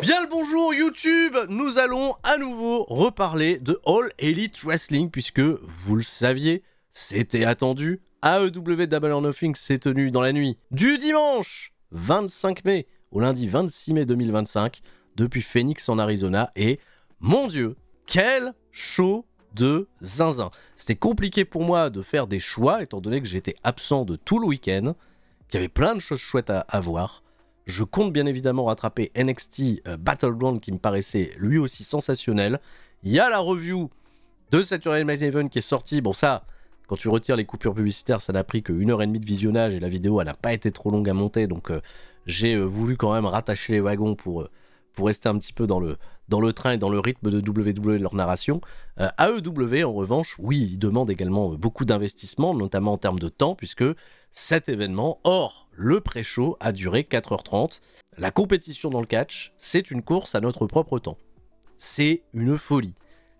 Bien le bonjour YouTube, nous allons à nouveau reparler de All Elite Wrestling puisque, vous le saviez, c'était attendu. AEW Double or Nothing s'est tenu dans la nuit du dimanche 25 mai au lundi 26 mai 2025 depuis Phoenix en Arizona et, mon Dieu, quel show de zinzin. C'était compliqué pour moi de faire des choix étant donné que j'étais absent de tout le week-end, qu'il y avait plein de choses chouettes à voir. Je compte bien évidemment rattraper NXT Battleground qui me paraissait lui aussi sensationnel. Il y a la review de Saturday Night Event qui est sortie. Bon ça, quand tu retires les coupures publicitaires, ça n'a pris que 1h30 de visionnage et la vidéo elle n'a pas été trop longue à monter. Donc j'ai voulu quand même rattacher les wagons pour rester un petit peu dans le train et dans le rythme de WWE de leur narration. AEW en revanche, oui, il demande également beaucoup d'investissement, notamment en termes de temps, puisque cet événement, hors le pré-show, a duré 4h30. La compétition dans le catch, c'est une course à notre propre temps. C'est une folie.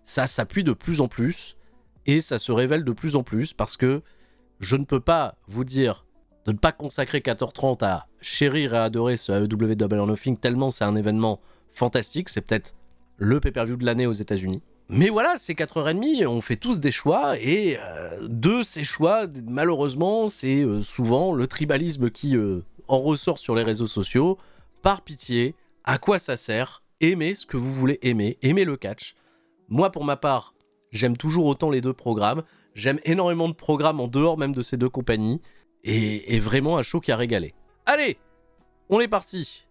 Ça s'appuie de plus en plus, et ça se révèle de plus en plus, parce que je ne peux pas vous dire de ne pas consacrer 4h30 à chérir et à adorer ce AEW Double or Nothing, tellement c'est un événement fantastique, c'est peut-être le pay-per-view de l'année aux États-Unis. Mais voilà, c'est 4h30, on fait tous des choix, et de ces choix, malheureusement, c'est souvent le tribalisme qui en ressort sur les réseaux sociaux. Par pitié, à quoi ça sert? Aimez ce que vous voulez aimer, aimez le catch. Moi, pour ma part, j'aime toujours autant les deux programmes, j'aime énormément de programmes en dehors même de ces deux compagnies, et vraiment un show qui a régalé. Allez, on est parti.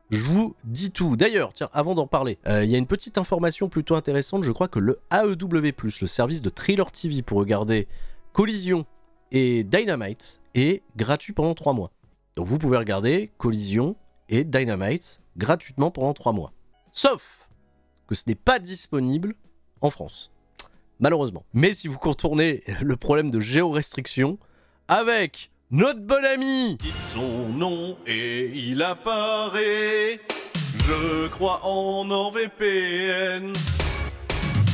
Je vous dis tout. D'ailleurs, tiens, avant d'en parler, il y a une petite information plutôt intéressante. Je crois que le AEW+, le service de Thriller TV pour regarder Collision et Dynamite, est gratuit pendant 3 mois. Donc vous pouvez regarder Collision et Dynamite gratuitement pendant 3 mois. Sauf que ce n'est pas disponible en France. Malheureusement. Mais si vous contournez le problème de géorestriction, avec notre bon ami quitte son nom et il apparaît. Je crois en NordVPN.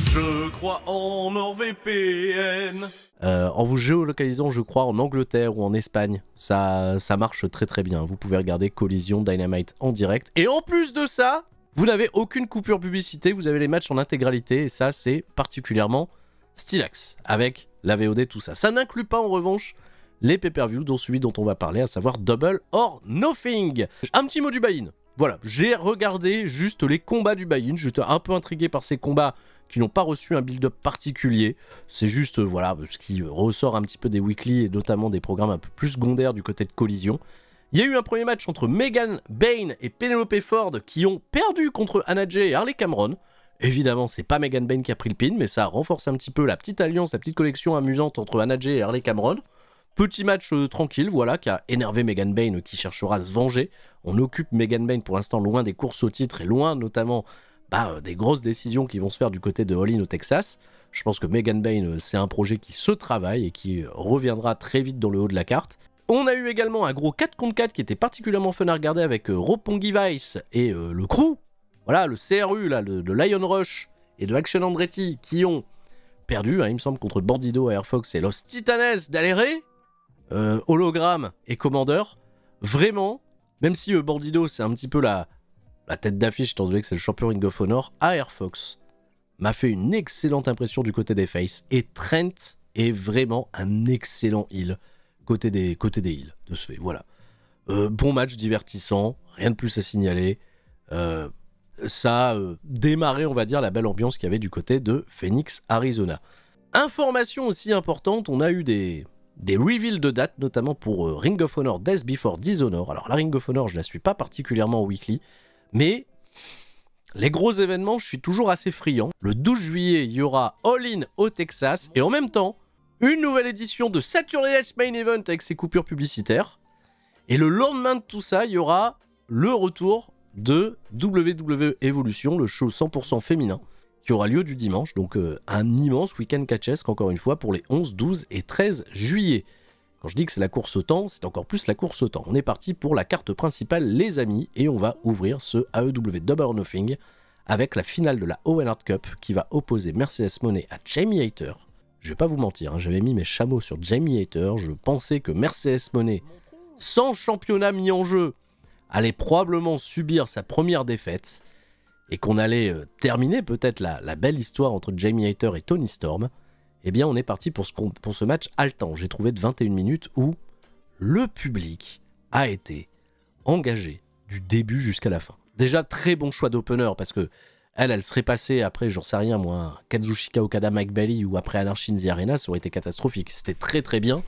Je crois en NordVPN. En vous géolocalisant, je crois, en Angleterre ou en Espagne. Ça marche très très bien. Vous pouvez regarder Collision, Dynamite en direct. Et en plus de ça, vous n'avez aucune coupure publicité. Vous avez les matchs en intégralité. Et ça, c'est particulièrement stylax. Avec la VOD, tout ça. Ça n'inclut pas en revanche les pay-per-view, dont celui dont on va parler, à savoir Double or Nothing. Un petit mot du buy-in. Voilà, j'ai regardé juste les combats du buy-in. J'étais un peu intrigué par ces combats qui n'ont pas reçu un build-up particulier. C'est juste, voilà, ce qui ressort un petit peu des weekly et notamment des programmes un peu plus secondaires du côté de Collision. Il y a eu un premier match entre Megan Bayne et Penelope Ford qui ont perdu contre Anna Jay et Harley Cameron. Évidemment, c'est pas Megan Bayne qui a pris le pin, mais ça renforce un petit peu la petite alliance, la petite collection amusante entre Anna Jay et Harley Cameron. Petit match tranquille, voilà, qui a énervé Megan Bayne qui cherchera à se venger. On occupe Megan Bayne pour l'instant loin des courses au titre et loin notamment des grosses décisions qui vont se faire du côté de All In au Texas. Je pense que Megan Bayne, c'est un projet qui se travaille et qui reviendra très vite dans le haut de la carte. On a eu également un gros 4 contre 4 qui était particulièrement fun à regarder avec Roppongi Vice et le crew. Voilà, le CRU là, de Lion Rush et de Action Andretti qui ont perdu, hein, il me semble, contre Bandido, Airfox et Los Titanes d'Alere. Hologramme et Commander, vraiment, même si Bandido c'est un petit peu la tête d'affiche étant donné que c'est le champion Ring of Honor, Airfox m'a fait une excellente impression du côté des faces et Trent est vraiment un excellent heel côté des heels de ce fait, voilà. Bon match divertissant, rien de plus à signaler. Ça a démarré, on va dire, la belle ambiance qu'il y avait du côté de Phoenix, Arizona. Information aussi importante, on a eu des reveals de dates, notamment pour Ring of Honor Death Before Dishonor. Alors la Ring of Honor, je la suis pas particulièrement en weekly, mais les gros événements, je suis toujours assez friand. Le 12 juillet, il y aura All In au Texas, et en même temps, une nouvelle édition de Saturday Night Main Event avec ses coupures publicitaires. Et le lendemain de tout ça, il y aura le retour de WWE Evolution, le show 100% féminin, qui aura lieu du dimanche, donc un immense week-end catchesque encore une fois pour les 11, 12 et 13 juillet. Quand je dis que c'est la course au temps, c'est encore plus la course au temps. On est parti pour la carte principale les amis et on va ouvrir ce AEW Double or Nothing avec la finale de la Owen Hart Cup qui va opposer Mercedes Moné à Jamie Hayter. Je vais pas vous mentir, hein, j'avais mis mes chameaux sur Jamie Hayter, je pensais que Mercedes Moné, sans championnat mis en jeu, allait probablement subir sa première défaite. et qu'on allait terminer peut-être la belle histoire entre Jamie Hayter et Toni Storm, eh bien on est parti pour ce match haletant. J'ai trouvé de 21 minutes où le public a été engagé du début jusqu'à la fin. Déjà, très bon choix d'opener, parce que elle serait passée après, j'en sais rien moi, Kazuchika Okada, Mike Bailey, ou après Anarchy in the Arena, ça aurait été catastrophique. C'était très très bien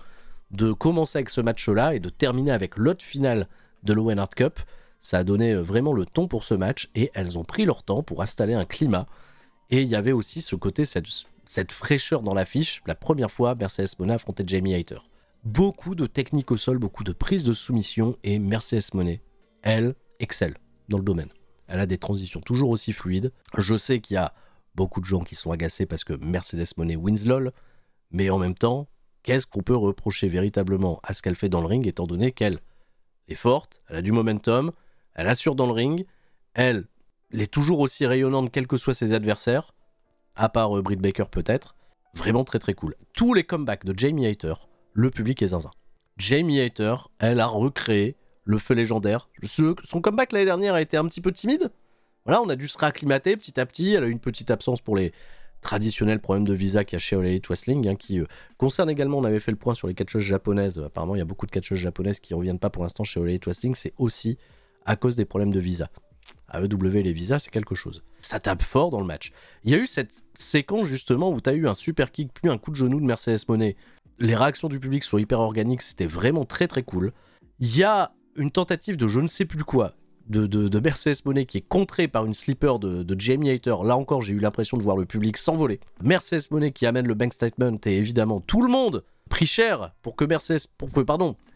de commencer avec ce match-là et de terminer avec l'autre finale de l'Owen Hart Cup. Ça a donné vraiment le ton pour ce match, et elles ont pris leur temps pour installer un climat. Et il y avait aussi ce côté, cette fraîcheur dans l'affiche. La première fois, Mercedes Moné affrontait Jamie Hayter. Beaucoup de techniques au sol, beaucoup de prises de soumission, et Mercedes Moné, elle, excelle dans le domaine. Elle a des transitions toujours aussi fluides. Je sais qu'il y a beaucoup de gens qui sont agacés parce que Mercedes Moné wins LOL, mais en même temps, qu'est-ce qu'on peut reprocher véritablement à ce qu'elle fait dans le ring, étant donné qu'elle est forte, elle a du momentum, elle assure dans le ring, elle est toujours aussi rayonnante quels que soient ses adversaires, à part Britt Baker peut-être. Vraiment très très cool. Tous les comebacks de Jamie Hayter, le public est zinzin. Jamie Hayter, elle a recréé le feu légendaire. Son comeback l'année dernière a été un petit peu timide. Voilà, on a dû se réacclimater petit à petit. Elle a eu une petite absence pour les traditionnels problèmes de visa qu'il y a chez All Elite Wrestling, qui concerne également, on avait fait le point sur les catcheuses japonaises. Apparemment, il y a beaucoup de catcheuses japonaises qui ne reviennent pas pour l'instant chez All Elite Wrestling. C'est aussi à cause des problèmes de visa. AEW, les visas, c'est quelque chose. Ça tape fort dans le match. Il y a eu cette séquence justement où tu as eu un super kick, puis un coup de genou de Mercedes Moné. Les réactions du public sont hyper organiques, c'était vraiment très très cool. Il y a une tentative de je ne sais plus quoi de Mercedes Moné qui est contrée par une slipper de Jamie Hayter. Là encore, j'ai eu l'impression de voir le public s'envoler. Mercedes Moné qui amène le bank statement, et évidemment tout le monde pris cher pour que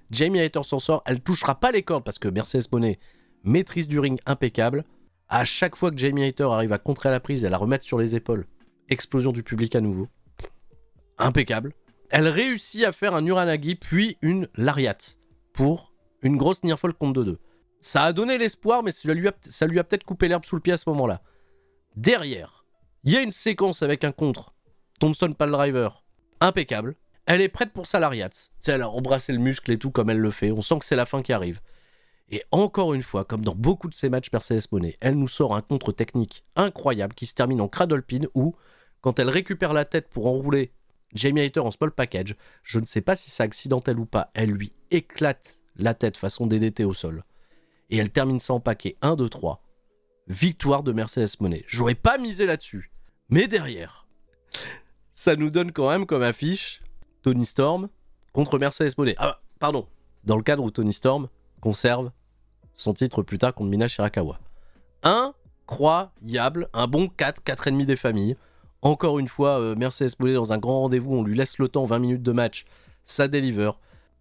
Jamie Hayter s'en sort. Elle touchera pas les cordes parce que Mercedes Moné maîtrise du ring impeccable. À chaque fois que Jamie Hayter arrive à contrer la prise et à la remettre sur les épaules, explosion du public à nouveau. Impeccable. Elle réussit à faire un Uranagi puis une Lariat pour une grosse nearfall contre 2-2. Ça a donné l'espoir, mais ça lui a peut-être coupé l'herbe sous le pied à ce moment-là. Derrière, il y a une séquence avec un contre. Tombstone Piledriver, impeccable. Elle est prête pour sa Lariat. Elle a embrassé le muscle et tout comme elle le fait. On sent que c'est la fin qui arrive. Et encore une fois, comme dans beaucoup de ces matchs Mercedes Moné, elle nous sort un contre technique incroyable qui se termine en cradle pin où, quand elle récupère la tête pour enrouler Jamie Hayter en small package, je ne sais pas si c'est accidentel ou pas, elle lui éclate la tête façon DDT au sol. Et elle termine ça en paquet 1, 2, 3. Victoire de Mercedes Moné. J'aurais pas misé là-dessus. Mais derrière, ça nous donne quand même comme affiche Toni Storm contre Mercedes Moné. Ah, pardon. Dans le cadre où Toni Storm conserve son titre plus tard contre Mina Shirakawa. Incroyable. Un bon 4, 4,5 des familles. Encore une fois, Mercedes Moné dans un grand rendez-vous. On lui laisse le temps, 20 minutes de match. Ça deliver.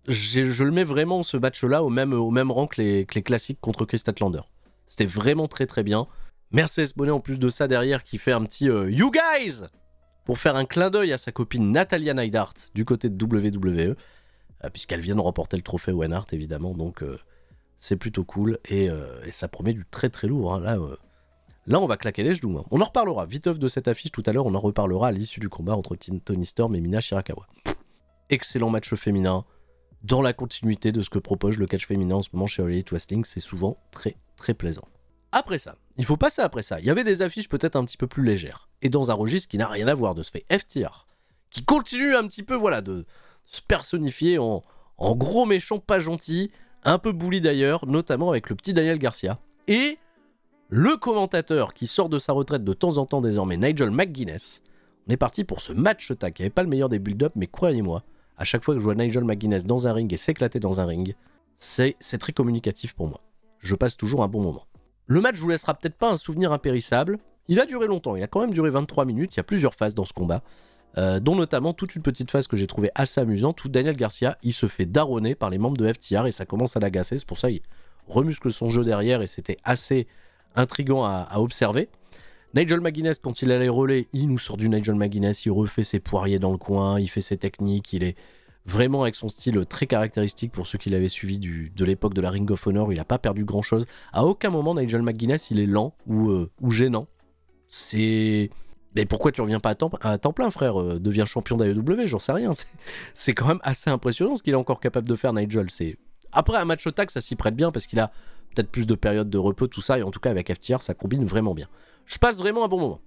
Je le mets vraiment, ce match-là, au même rang que les classiques contre Chris Statlander. C'était vraiment très très bien. Mercedes Moné, en plus de ça, derrière, qui fait un petit You guys pour faire un clin d'œil à sa copine Natalya Neidhart du côté de WWE, puisqu'elle vient de remporter le trophée Owen Hart, évidemment. Donc, c'est plutôt cool. Et ça promet du très très lourd. Hein. Là, on va claquer les genoux. Hein. On en reparlera vite off de cette affiche tout à l'heure. On en reparlera à l'issue du combat entre Toni Storm et Mina Shirakawa. Excellent match féminin. Dans la continuité de ce que propose le catch féminin en ce moment chez All Elite Wrestling, c'est souvent très très plaisant. Après ça, il faut passer après ça. Il y avait des affiches peut-être un petit peu plus légères, et dans un registre qui n'a rien à voir, de ce fait FTR, qui continue un petit peu de se personnifier en gros méchant pas gentil, un peu bully d'ailleurs, notamment avec le petit Daniel Garcia, et le commentateur qui sort de sa retraite de temps en temps désormais, Nigel McGuinness. On est parti pour ce match tag, qui n'avait pas le meilleur des build-up, mais croyez-moi, à chaque fois que je vois Nigel McGuinness dans un ring et s'éclater dans un ring, c'est très communicatif pour moi. Je passe toujours un bon moment. Le match vous laissera peut-être pas un souvenir impérissable. Il a duré longtemps, il a quand même duré 23 minutes, il y a plusieurs phases dans ce combat, dont notamment toute une petite phase que j'ai trouvée assez amusante, où Daniel Garcia, il se fait daronner par les membres de FTR et ça commence à l'agacer, c'est pour ça qu'il remuscle son jeu derrière et c'était assez intriguant à observer. Nigel McGuinness, quand il a les relais, il nous sort du Nigel McGuinness, il refait ses poiriers dans le coin, il fait ses techniques, il est vraiment avec son style très caractéristique pour ceux qui l'avaient suivi de l'époque de la Ring of Honor, il n'a pas perdu grand chose. À aucun moment Nigel McGuinness il est lent ou gênant. C'est... Mais pourquoi tu reviens pas à temps plein, frère? Deviens champion d'AEW, j'en sais rien. C'est quand même assez impressionnant ce qu'il est encore capable de faire, Nigel. Après un match au tag, ça s'y prête bien parce qu'il a peut-être plus de périodes de repos, tout ça, et en tout cas avec FTR ça combine vraiment bien. Je passe vraiment un bon moment.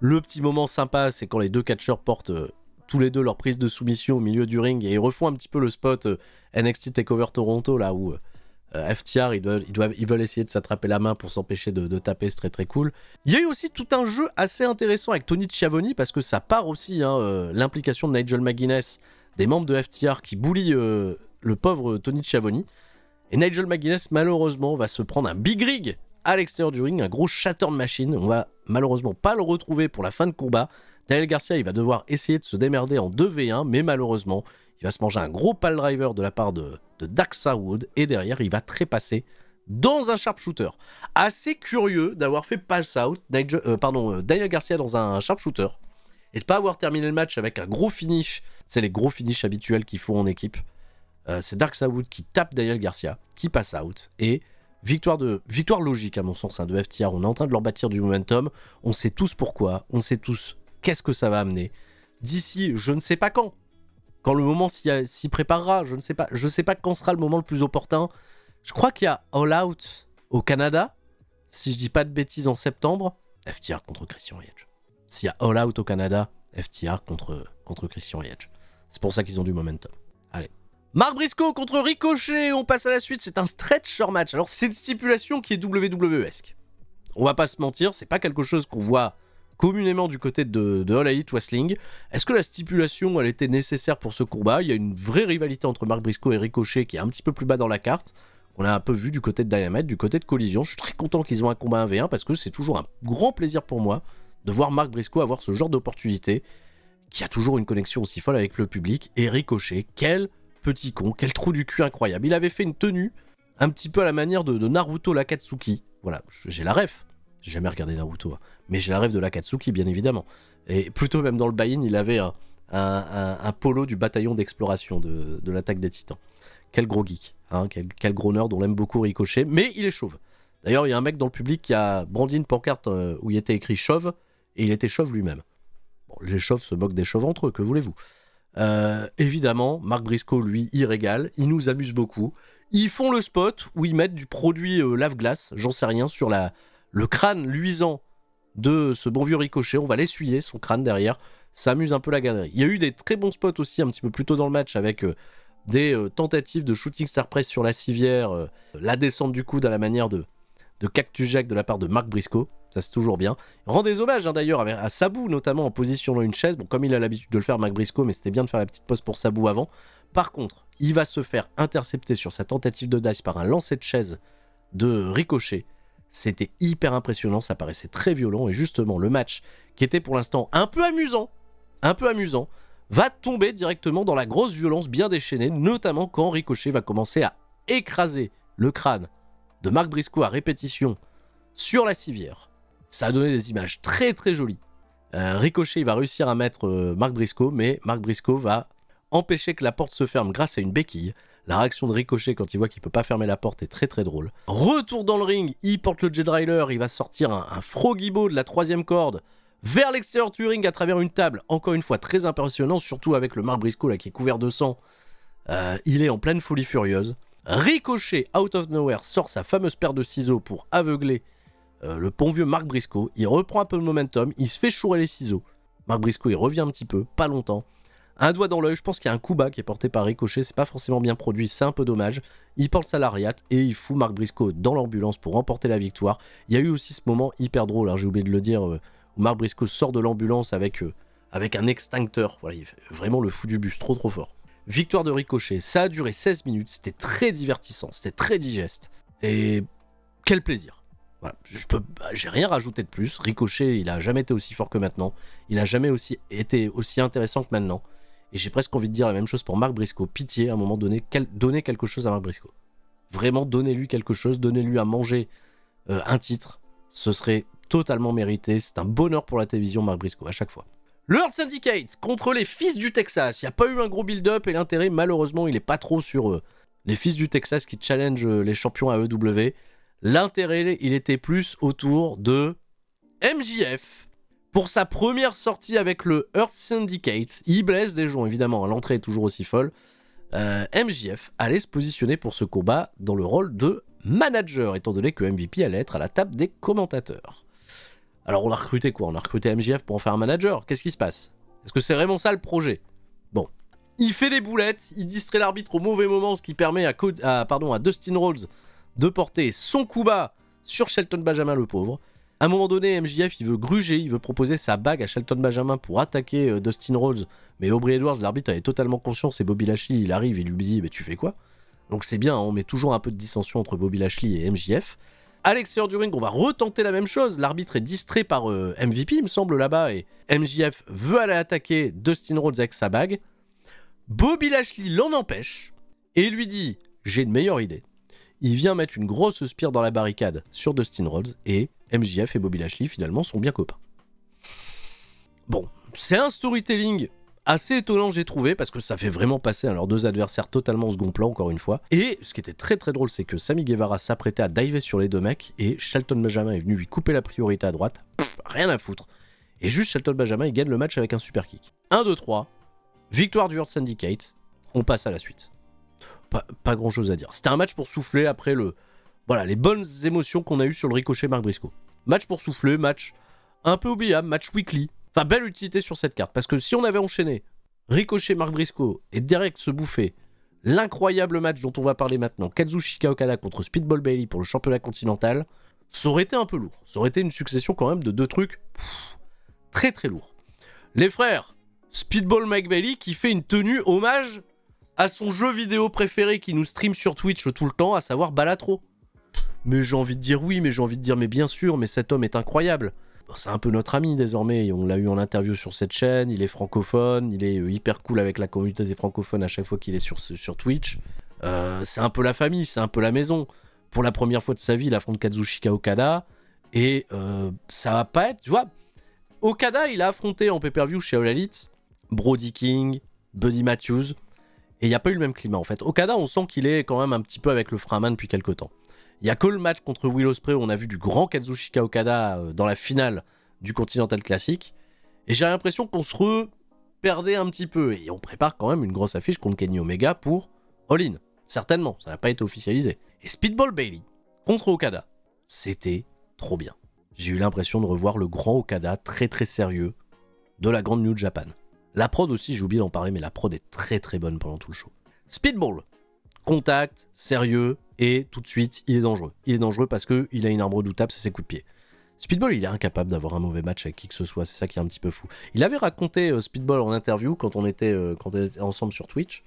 Le petit moment sympa, c'est quand les deux catcheurs portent tous les deux leur prise de soumission au milieu du ring et ils refont un petit peu le spot NXT TakeOver Toronto, là où FTR, ils veulent essayer de s'attraper la main pour s'empêcher de taper, c'est très très cool. Il y a eu aussi tout un jeu assez intéressant avec Tony Schiavone, parce que ça part aussi, l'implication de Nigel McGuinness, des membres de FTR qui bullient le pauvre Tony Schiavone. Et Nigel McGuinness, malheureusement, va se prendre un big rig à l'extérieur du ring, un gros Shattered Machine. On va malheureusement pas le retrouver pour la fin de combat. Daniel Garcia, il va devoir essayer de se démerder en 2v1, mais malheureusement, il va se manger un gros pile driver de la part de Daxa Wood, et derrière, il va trépasser dans un sharpshooter. Assez curieux d'avoir fait pass out Daniel Garcia dans un sharpshooter, et de pas avoir terminé le match avec un gros finish. C'est les gros finishes habituels qu'ils font en équipe. C'est Daxa Wood qui tape Daniel Garcia, qui passe out, et victoire logique à mon sens, de FTR. On est en train de leur bâtir du momentum, on sait tous pourquoi, on sait tous qu'est-ce que ça va amener. D'ici, je ne sais pas quand le moment s'y préparera, je sais pas quand sera le moment le plus opportun. Je crois qu'il y a All Out au Canada, si je dis pas de bêtises, en septembre. FTR contre Christian Edge. S'il y a All Out au Canada, FTR contre Christian Edge. C'est pour ça qu'ils ont du momentum. Allez. Mark Briscoe contre Ricochet, on passe à la suite, c'est un stretcher match. Alors c'est une stipulation qui est WWE-esque. On va pas se mentir, c'est pas quelque chose qu'on voit communément du côté de All Elite Wrestling. Est-ce que la stipulation, elle était nécessaire pour ce combat? Il y a une vraie rivalité entre Mark Briscoe et Ricochet qui est un petit peu plus bas dans la carte. On a un peu vu du côté de Dynamite, du côté de Collision. Je suis très content qu'ils ont un combat 1v1 parce que c'est toujours un grand plaisir pour moi de voir Mark Briscoe avoir ce genre d'opportunité, qui a toujours une connexion aussi folle avec le public. Et Ricochet, quel petit con, quel trou du cul incroyable. Il avait fait une tenue un petit peu à la manière de Naruto l'Akatsuki. Voilà, j'ai la ref. J'ai jamais regardé Naruto, mais j'ai la rêve de l'Akatsuki, bien évidemment. Et plutôt même dans le buy-in, il avait un polo du bataillon d'exploration de l'attaque des Titans. Quel gros geek, quel gros nerd, on l'aime beaucoup Ricochet, mais il est chauve. D'ailleurs, il y a un mec dans le public qui a brandi une pancarte où il était écrit chauve, et il était chauve lui-même. Bon, les chauves se moquent des chauves entre eux, que voulez-vous. Évidemment, Mark Briscoe, lui, il régale, il nous amuse beaucoup. Ils font le spot où ils mettent du produit lave-glace, j'en sais rien, sur le crâne luisant de ce bon vieux Ricochet. On va l'essuyer, son crâne derrière. Ça amuse un peu la galerie. Il y a eu des très bons spots aussi un petit peu plus tôt dans le match avec des tentatives de shooting star press sur la civière, la descente du coude à la manière de Cactus Jack de la part de Mark Briscoe. Ça, c'est toujours bien. Il rend des hommages d'ailleurs à Sabu, notamment en positionnant une chaise. Bon, comme il a l'habitude de le faire, Mark Briscoe, mais c'était bien de faire la petite pause pour Sabu avant. Par contre, il va se faire intercepter sur sa tentative de dice par un lancer de chaise de Ricochet. C'était hyper impressionnant, ça paraissait très violent, et justement le match, qui était pour l'instant un peu amusant, va tomber directement dans la grosse violence bien déchaînée, notamment quand Ricochet va commencer à écraser le crâne de Mark Briscoe à répétition sur la civière. Ça a donné des images très très jolies. Ricochet, il va réussir à mettre Mark Briscoe, mais Mark Briscoe va empêcher que la porte se ferme grâce à une béquille. La réaction de Ricochet quand il voit qu'il peut pas fermer la porte est très très drôle. Retour dans le ring, il porte le J-Driver, il va sortir un Froggy-Bo de la 3ème corde vers l'extérieur du ring à travers une table. Encore une fois très impressionnant, surtout avec le Mark Briscoe là qui est couvert de sang. Il est en pleine folie furieuse. Ricochet, out of nowhere, sort sa fameuse paire de ciseaux pour aveugler le bon vieux Mark Briscoe. Il reprend un peu le momentum, il se fait chourer les ciseaux. Mark Briscoe il revient un petit peu, pas longtemps. Un doigt dans l'œil, je pense qu'il y a un coup bas qui est porté par Ricochet, c'est pas forcément bien produit, c'est un peu dommage. Il porte sa lariat et il fout Mark Briscoe dans l'ambulance pour remporter la victoire. Il y a eu aussi ce moment hyper drôle, j'ai oublié de le dire, où Mark Briscoe sort de l'ambulance avec un extincteur. Voilà, il fait vraiment le fou du bus, trop fort. Victoire de Ricochet, ça a duré 16 minutes, c'était très divertissant, c'était très digeste. Et quel plaisir. Voilà, j'ai rien rajouté de plus. Ricochet, il a jamais été aussi fort que maintenant. Il a jamais été aussi intéressant que maintenant. Et j'ai presque envie de dire la même chose pour Mark Briscoe. Pitié, à un moment donné, donnez quelque chose à Mark Briscoe. Vraiment, donnez-lui quelque chose, donnez-lui à manger un titre. Ce serait totalement mérité. C'est un bonheur pour la télévision, Mark Briscoe, à chaque fois. Le Hurt Syndicate contre les Fils du Texas. Il n'y a pas eu un gros build-up et l'intérêt, malheureusement, il n'est pas trop sur les Fils du Texas qui challenge les champions AEW. L'intérêt, il était plus autour de MJF. Pour sa première sortie avec le Hurt Syndicate, il blesse des gens évidemment, l'entrée est toujours aussi folle. MJF allait se positionner pour ce combat dans le rôle de manager, étant donné que MVP allait être à la table des commentateurs. Alors on a recruté quoi? On a recruté MJF pour en faire un manager. Qu'est-ce qui se passe? Est-ce que c'est vraiment ça le projet? Bon. Il fait les boulettes, il distrait l'arbitre au mauvais moment, ce qui permet à Dustin Rhodes de porter son coup bas sur Shelton Benjamin le pauvre. À un moment donné, MJF, il veut gruger, il veut proposer sa bague à Shelton Benjamin pour attaquer Dustin Rhodes. Mais Aubrey Edwards, l'arbitre, avait totalement conscience et Bobby Lashley, il arrive, il lui dit « tu fais quoi ?» Donc c'est bien, on met toujours un peu de dissension entre Bobby Lashley et MJF. À l'extérieur du ring, on va retenter la même chose. L'arbitre est distrait par MVP, il me semble, là-bas. Et MJF veut aller attaquer Dustin Rhodes avec sa bague. Bobby Lashley l'en empêche et lui dit « j'ai une meilleure idée ». Il vient mettre une grosse spire dans la barricade sur Dustin Rhodes et MJF et Bobby Lashley finalement sont bien copains. Bon, c'est un storytelling assez étonnant j'ai trouvé parce que ça fait vraiment passer leurs deux adversaires totalement au second plan encore une fois. Et ce qui était très très drôle c'est que Sammy Guevara s'apprêtait à diver sur les deux mecs et Shelton Benjamin est venu lui couper la priorité à droite. Rien à foutre. Et juste Shelton Benjamin il gagne le match avec un super kick. 1, 2, 3. Victoire du Hurt Syndicate, on passe à la suite. Pas grand chose à dire. C'était un match pour souffler après les bonnes émotions qu'on a eues sur le Ricochet Mark Briscoe. Match pour souffler, match un peu oubliable, match weekly. Enfin, belle utilité sur cette carte. Parce que si on avait enchaîné Ricochet Mark Briscoe et direct se bouffer l'incroyable match dont on va parler maintenant, Kazuchika Okada contre Speedball Bailey pour le championnat continental, ça aurait été un peu lourd. Ça aurait été une succession quand même de deux trucs très très lourds. Les frères Speedball Mike Bailey qui fait une tenue hommage à son jeu vidéo préféré qui nous stream sur Twitch tout le temps, à savoir Balatro. Mais j'ai envie de dire oui, mais j'ai envie de dire mais bien sûr, mais cet homme est incroyable. Bon, c'est un peu notre ami désormais, on l'a eu en interview sur cette chaîne, il est francophone, il est hyper cool avec la communauté des francophones à chaque fois qu'il est sur Twitch. C'est un peu la famille, c'est un peu la maison. Pour la première fois de sa vie, il affronte Kazuchika Okada, et ça va pas être, tu vois, Okada il a affronté en pay-per-view chez All Elite Brody King, Buddy Matthews, et il n'y a pas eu le même climat en fait. Okada, on sent qu'il est quand même un petit peu avec le frein à main depuis quelques temps. Il n'y a que le match contre Will Ospreay où on a vu du grand Kazuchika Okada dans la finale du Continental Classic. Et j'ai l'impression qu'on se reperdait un petit peu. Et on prépare quand même une grosse affiche contre Kenny Omega pour All In. Certainement, ça n'a pas été officialisé. Et Speedball Bailey contre Okada, c'était trop bien. J'ai eu l'impression de revoir le grand Okada très très sérieux de la grande New Japan. La prod aussi, j'ai oublié d'en parler, mais la prod est très très bonne pendant tout le show. Speedball, contact, sérieux, et tout de suite, il est dangereux. Il est dangereux parce qu'il a une arme redoutable, c'est ses coups de pied. Speedball, il est incapable d'avoir un mauvais match avec qui que ce soit, c'est ça qui est un petit peu fou. Il avait raconté Speedball en interview quand on était ensemble sur Twitch.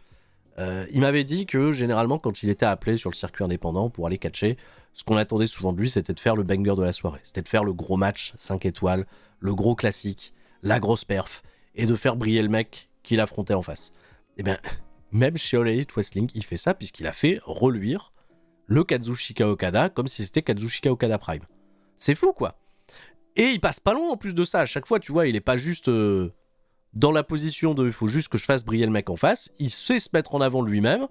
Il m'avait dit que généralement, quand il était appelé sur le circuit indépendant pour aller catcher, ce qu'on attendait souvent de lui, c'était de faire le banger de la soirée. C'était de faire le gros match 5 étoiles, le gros classique, la grosse perf, et de faire briller le mec qu'il affrontait en face. Et bien, même chez All Elite Wrestling, il fait ça puisqu'il a fait reluire le Kazuchika Okada comme si c'était Kazuchika Okada Prime. C'est fou, quoi. Et il passe pas loin en plus de ça. À chaque fois, tu vois, il est pas juste dans la position de il faut juste que je fasse briller le mec en face. Il sait se mettre en avant lui-même.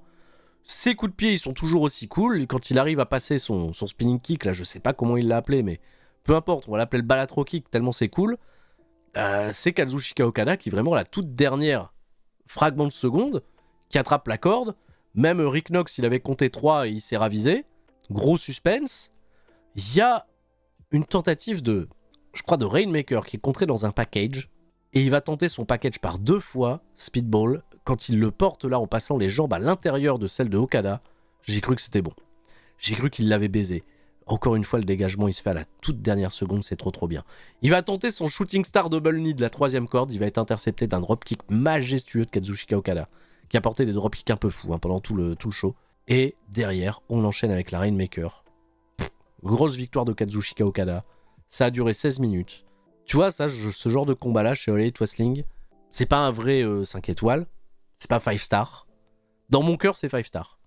Ses coups de pied, ils sont toujours aussi cool. Et quand il arrive à passer son spinning kick, là, je sais pas comment il l'a appelé, mais peu importe, on va l'appeler le Balatro kick tellement c'est cool. C'est Kazuchika Okada qui vraiment la toute dernière fragment de seconde qui attrape la corde. Même Rick Knox, il avait compté 3 et il s'est ravisé. Gros suspense. Il y a une tentative de Rainmaker qui est contré dans un package. Et il va tenter son package par 2 fois, Speedball. Quand il le porte là en passant les jambes à l'intérieur de celle de Okada, j'ai cru que c'était bon. J'ai cru qu'il l'avait baisé. Encore une fois, le dégagement, il se fait à la toute dernière seconde, c'est trop bien. Il va tenter son Shooting Star Double Knee de la 3e corde, il va être intercepté d'un dropkick majestueux de Kazuchika Okada, qui a porté des dropkicks un peu fous pendant tout le show. Et derrière, on enchaîne avec la Rainmaker. Grosse victoire de Kazuchika Okada, ça a duré 16 minutes. Tu vois, ça, ce genre de combat-là chez All Elite Wrestling, c'est pas un vrai 5 étoiles, c'est pas 5 stars. Dans mon cœur, c'est 5 stars.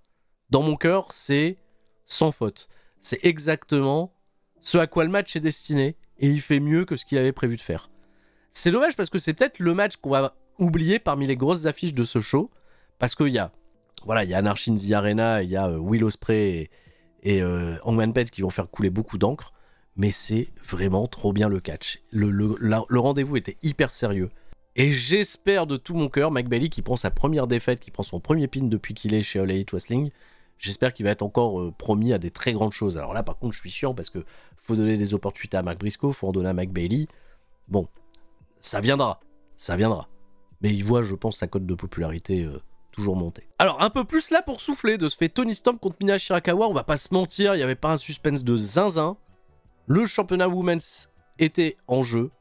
Dans mon cœur, c'est sans faute. C'est exactement ce à quoi le match est destiné, et il fait mieux que ce qu'il avait prévu de faire. C'est dommage parce que c'est peut-être le match qu'on va oublier parmi les grosses affiches de ce show, parce qu'il y a Anarchy in the Arena, il y a Will Ospreay et Hangman Page qui vont faire couler beaucoup d'encre, mais c'est vraiment trop bien le catch. Le rendez-vous était hyper sérieux. Et j'espère de tout mon cœur, Mike Bailey qui prend sa première défaite, qui prend son premier pin depuis qu'il est chez All Elite Wrestling, J'espère qu'il va être encore promis à des très grandes choses. Alors là, par contre, je suis chiant parce que faut donner des opportunités à Mark Briscoe, faut en donner à Mike Bailey. Bon, ça viendra. Mais il voit, je pense, sa cote de popularité toujours monter. Alors, un peu plus là pour souffler de ce fait Toni Storm contre Mina Shirakawa, on va pas se mentir, il n'y avait pas un suspense de zinzin. Le championnat Women's était en jeu.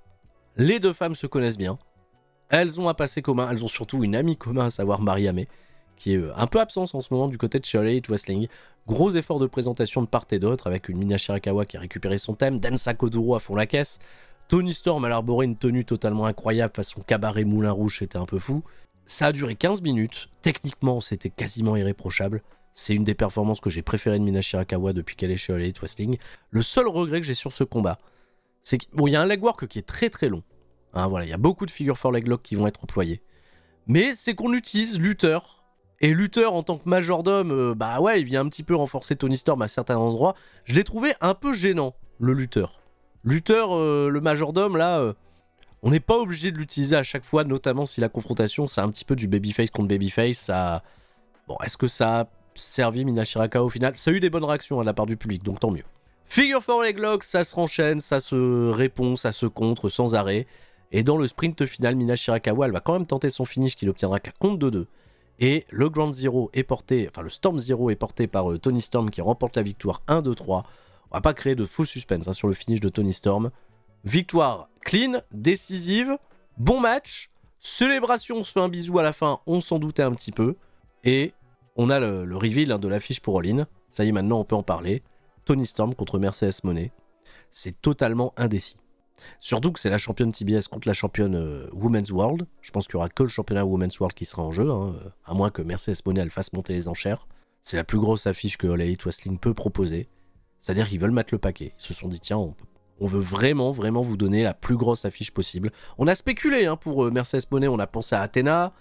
Les deux femmes se connaissent bien. Elles ont un passé commun, elles ont surtout une amie commune, à savoir Maria May, qui est un peu absente en ce moment du côté de All Elite Wrestling. Gros effort de présentation de part et d'autre, avec une Mina Shirakawa qui a récupéré son thème, Densa Koduro à fond la caisse. Toni Storm a arboré une tenue totalement incroyable façon cabaret Moulin Rouge, c'était un peu fou. Ça a duré 15 minutes, techniquement c'était quasiment irréprochable. C'est une des performances que j'ai préférées de Mina Shirakawa depuis qu'elle est chez All Elite Wrestling. Le seul regret que j'ai sur ce combat, c'est qu'il y a un legwork qui est très très long. Hein, voilà, il y a beaucoup de figure 4 leg lock qui vont être employés. Mais c'est qu'on utilise Luther. Et Luther en tant que majordome, bah ouais, il vient un petit peu renforcer Toni Storm à certains endroits. Je l'ai trouvé un peu gênant, le Luther. Luther, le majordome, là, on n'est pas obligé de l'utiliser à chaque fois, notamment si la confrontation, c'est un petit peu du babyface contre babyface. Ça... Bon, est-ce que ça a servi Mina Shirakawa au final? Ça a eu des bonnes réactions à la part du public, donc tant mieux. Figure 4 leg lock, ça se renchaîne, ça se répond, ça se contre sans arrêt. Et dans le sprint final, Mina Shirakawa, elle va quand même tenter son finish qu'il obtiendra qu'à compte de 2. Et le Ground Zero est porté, enfin le Storm Zero est porté par Toni Storm qui remporte la victoire 1-2-3. On va pas créer de faux suspense hein, sur le finish de Toni Storm. Victoire clean, décisive, bon match. Célébration, on se fait un bisou à la fin, on s'en doutait un petit peu. Et on a le reveal hein, de l'affiche pour All-In. Ça y est, maintenant on peut en parler. Toni Storm contre Mercedes Moné. C'est totalement indécis. Surtout que c'est la championne TBS contre la championne Women's World. Je pense qu'il n'y aura que le championnat Women's World qui sera en jeu, hein, à moins que Mercedes Moné elle fasse monter les enchères. C'est la plus grosse affiche que All Elite Wrestling peut proposer. C'est-à-dire qu'ils veulent mettre le paquet. Ils se sont dit, tiens, on veut vraiment vous donner la plus grosse affiche possible. On a spéculé hein, pour Mercedes Moné, on a pensé à Athena.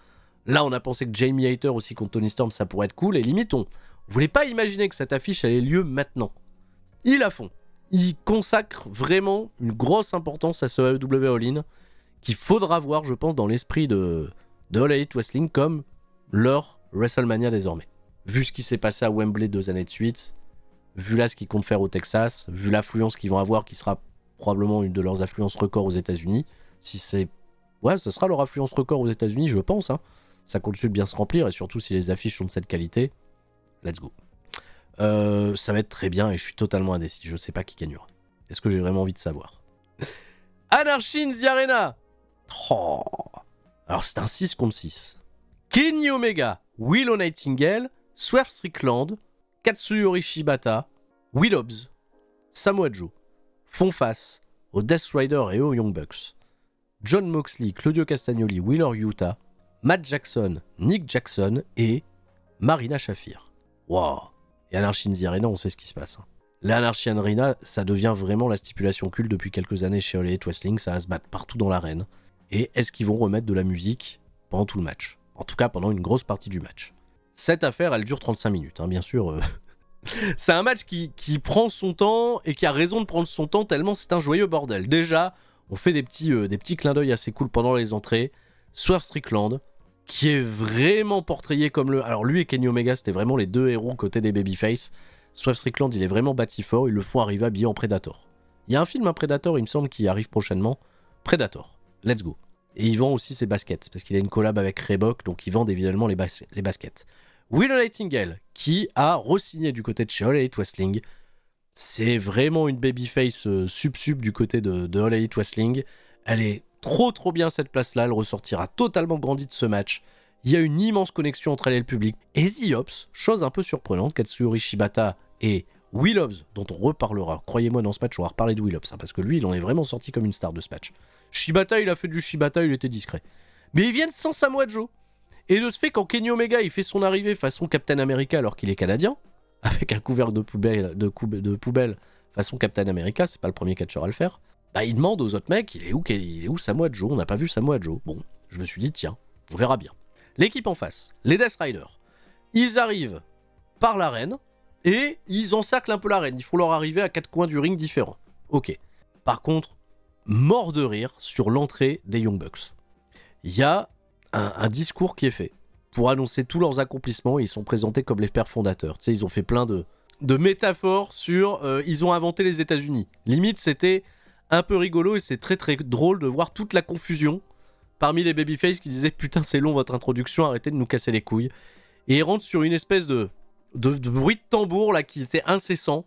Là, on a pensé que Jamie Hayter aussi contre Toni Storm, ça pourrait être cool. Et limite, on voulait pas imaginer que cette affiche allait lieu maintenant. Ils la font. Ils consacrent vraiment une grosse importance à ce AEW All-In qu'il faudra voir, je pense, dans l'esprit de All Elite Wrestling comme leur WrestleMania désormais. Vu ce qui s'est passé à Wembley 2 années de suite, vu là ce qu'ils comptent faire au Texas, vu l'affluence qu'ils vont avoir, qui sera probablement une de leurs affluences records aux États-Unis. Si c'est... Ouais, ce sera leur affluence record aux États-Unis, je pense. Hein. Ça continue de bien se remplir, et surtout si les affiches sont de cette qualité. Let's go. Ça va être très bien, et je suis totalement indécis. Je sais pas qui gagnera. Est-ce que j'ai vraiment envie de savoir? Anarchy in the Arena. Oh. Alors c'est un 6 contre 6. Kenny Omega, Willow Nightingale, Swerve Strickland, Katsuyori Shibata, Will Hobbs, Samoa Joe font face aux Death Rider et aux Young Bucks. John Moxley, Claudio Castagnoli, Wheeler Yuta, Matt Jackson, Nick Jackson et Marina Shafir. Wow. Et Anarchy in the Arena, on sait ce qui se passe. Hein. L'Anarchy in the Arena, ça devient vraiment la stipulation culte depuis quelques années chez All Elite Wrestling. Ça va se battre partout dans l'arène. Et est-ce qu'ils vont remettre de la musique pendant tout le match? En tout cas, pendant une grosse partie du match. Cette affaire, elle dure 35 minutes, hein, bien sûr. C'est un match qui prend son temps et qui a raison de prendre son temps tellement c'est un joyeux bordel. Déjà, on fait des petits clins d'œil assez cool pendant les entrées. Swerve Strickland, qui est vraiment portrayé comme le... Alors lui et Kenny Omega, c'était vraiment les deux héros côté des babyface. Swerve Strickland, il est vraiment bâti fort, ils le font arriver habillé en Predator. Il y a un film, un Predator, il me semble, qui arrive prochainement. Predator, let's go. Et il vend aussi ses baskets, parce qu'il a une collab avec Reebok, donc il vend évidemment les baskets. Willow Nightingale, qui a re-signé du côté de chez All Elite Wrestling. C'est vraiment une babyface sub du côté de All Elite Wrestling. Elle est trop bien cette place-là, elle ressortira totalement grandie de ce match. Il y a une immense connexion entre elle et le public. Et The Ops, chose un peu surprenante, Katsuyori Shibata et Will Hobbs, dont on reparlera. Croyez-moi, dans ce match, on va reparler de Will Hobbs, hein, parce que lui, il en est vraiment sorti comme une star de ce match. Shibata, il a fait du Shibata, il était discret. Mais ils viennent sans Samoa Joe. Et de ce fait, quand Kenny Omega, il fait son arrivée façon Captain America alors qu'il est canadien, avec un couvercle de poubelle façon Captain America, c'est pas le premier catcheur à le faire, bah il demande aux autres mecs, il est où Samoa Joe? On n'a pas vu Samoa Joe. Bon, je me suis dit, tiens, on verra bien. L'équipe en face, les Death Riders, ils arrivent par l'arène et ils encerclent un peu l'arène. Il faut leur arriver à 4 coins du ring différents. Ok. Par contre, mort de rire sur l'entrée des Young Bucks. Il y a un discours qui est fait. pour annoncer tous leurs accomplissements et ils sont présentés comme les pères fondateurs. Tu sais, ils ont fait plein de métaphores sur ils ont inventé les États-Unis. Limite, c'était un peu rigolo et c'est très très drôle de voir toute la confusion parmi les babyface qui disaient putain c'est long votre introduction, arrêtez de nous casser les couilles. Et ils rentrent sur une espèce de bruit de tambour là qui était incessant,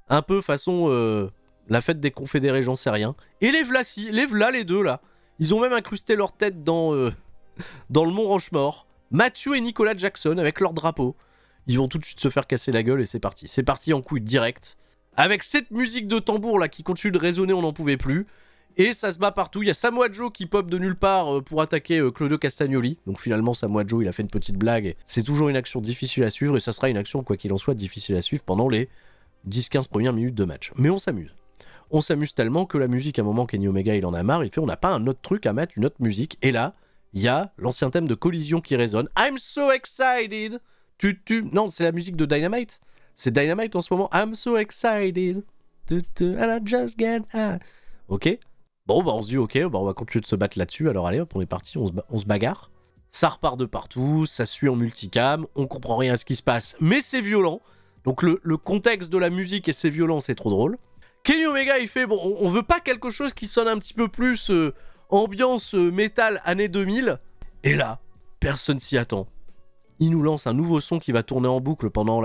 un peu façon la fête des confédérés, j'en sais rien. Et les v'là les deux là, ils ont même incrusté leur tête dans le Mont Rochemort. Matthew et Nicolas Jackson avec leur drapeau. Ils vont tout de suite se faire casser la gueule et c'est parti. C'est parti en couille direct. Avec cette musique de tambour là qui continue de résonner, on n'en pouvait plus. Et ça se bat partout. Il y a Samoa Joe qui pop de nulle part pour attaquer Claudio Castagnoli. Donc finalement, Samoa Joe, il a fait une petite blague. C'est toujours une action difficile à suivre et ça sera une action, quoi qu'il en soit, difficile à suivre pendant les 10-15 premières minutes de match. Mais on s'amuse. On s'amuse tellement que la musique, à un moment, Kenny Omega, il en a marre. Il fait, on n'a pas un autre truc à mettre, une autre musique. Et là, il y a l'ancien thème de Collision qui résonne. I'm so excited. Non, c'est la musique de Dynamite. C'est Dynamite en ce moment. I'm so excited. And I just get high. Ok. Bon, bah on se dit, ok, bah on va continuer de se battre là-dessus. Alors allez, hop, on est parti, on se bagarre. Ça repart de partout, ça suit en multicam, on comprend rien à ce qui se passe, mais c'est violent. Donc le contexte de la musique et c'est violent, c'est trop drôle. Kenny Omega, il fait, bon, on veut pas quelque chose qui sonne un petit peu plus ambiance métal années 2000. Et là, personne s'y attend. Il nous lance un nouveau son qui va tourner en boucle pendant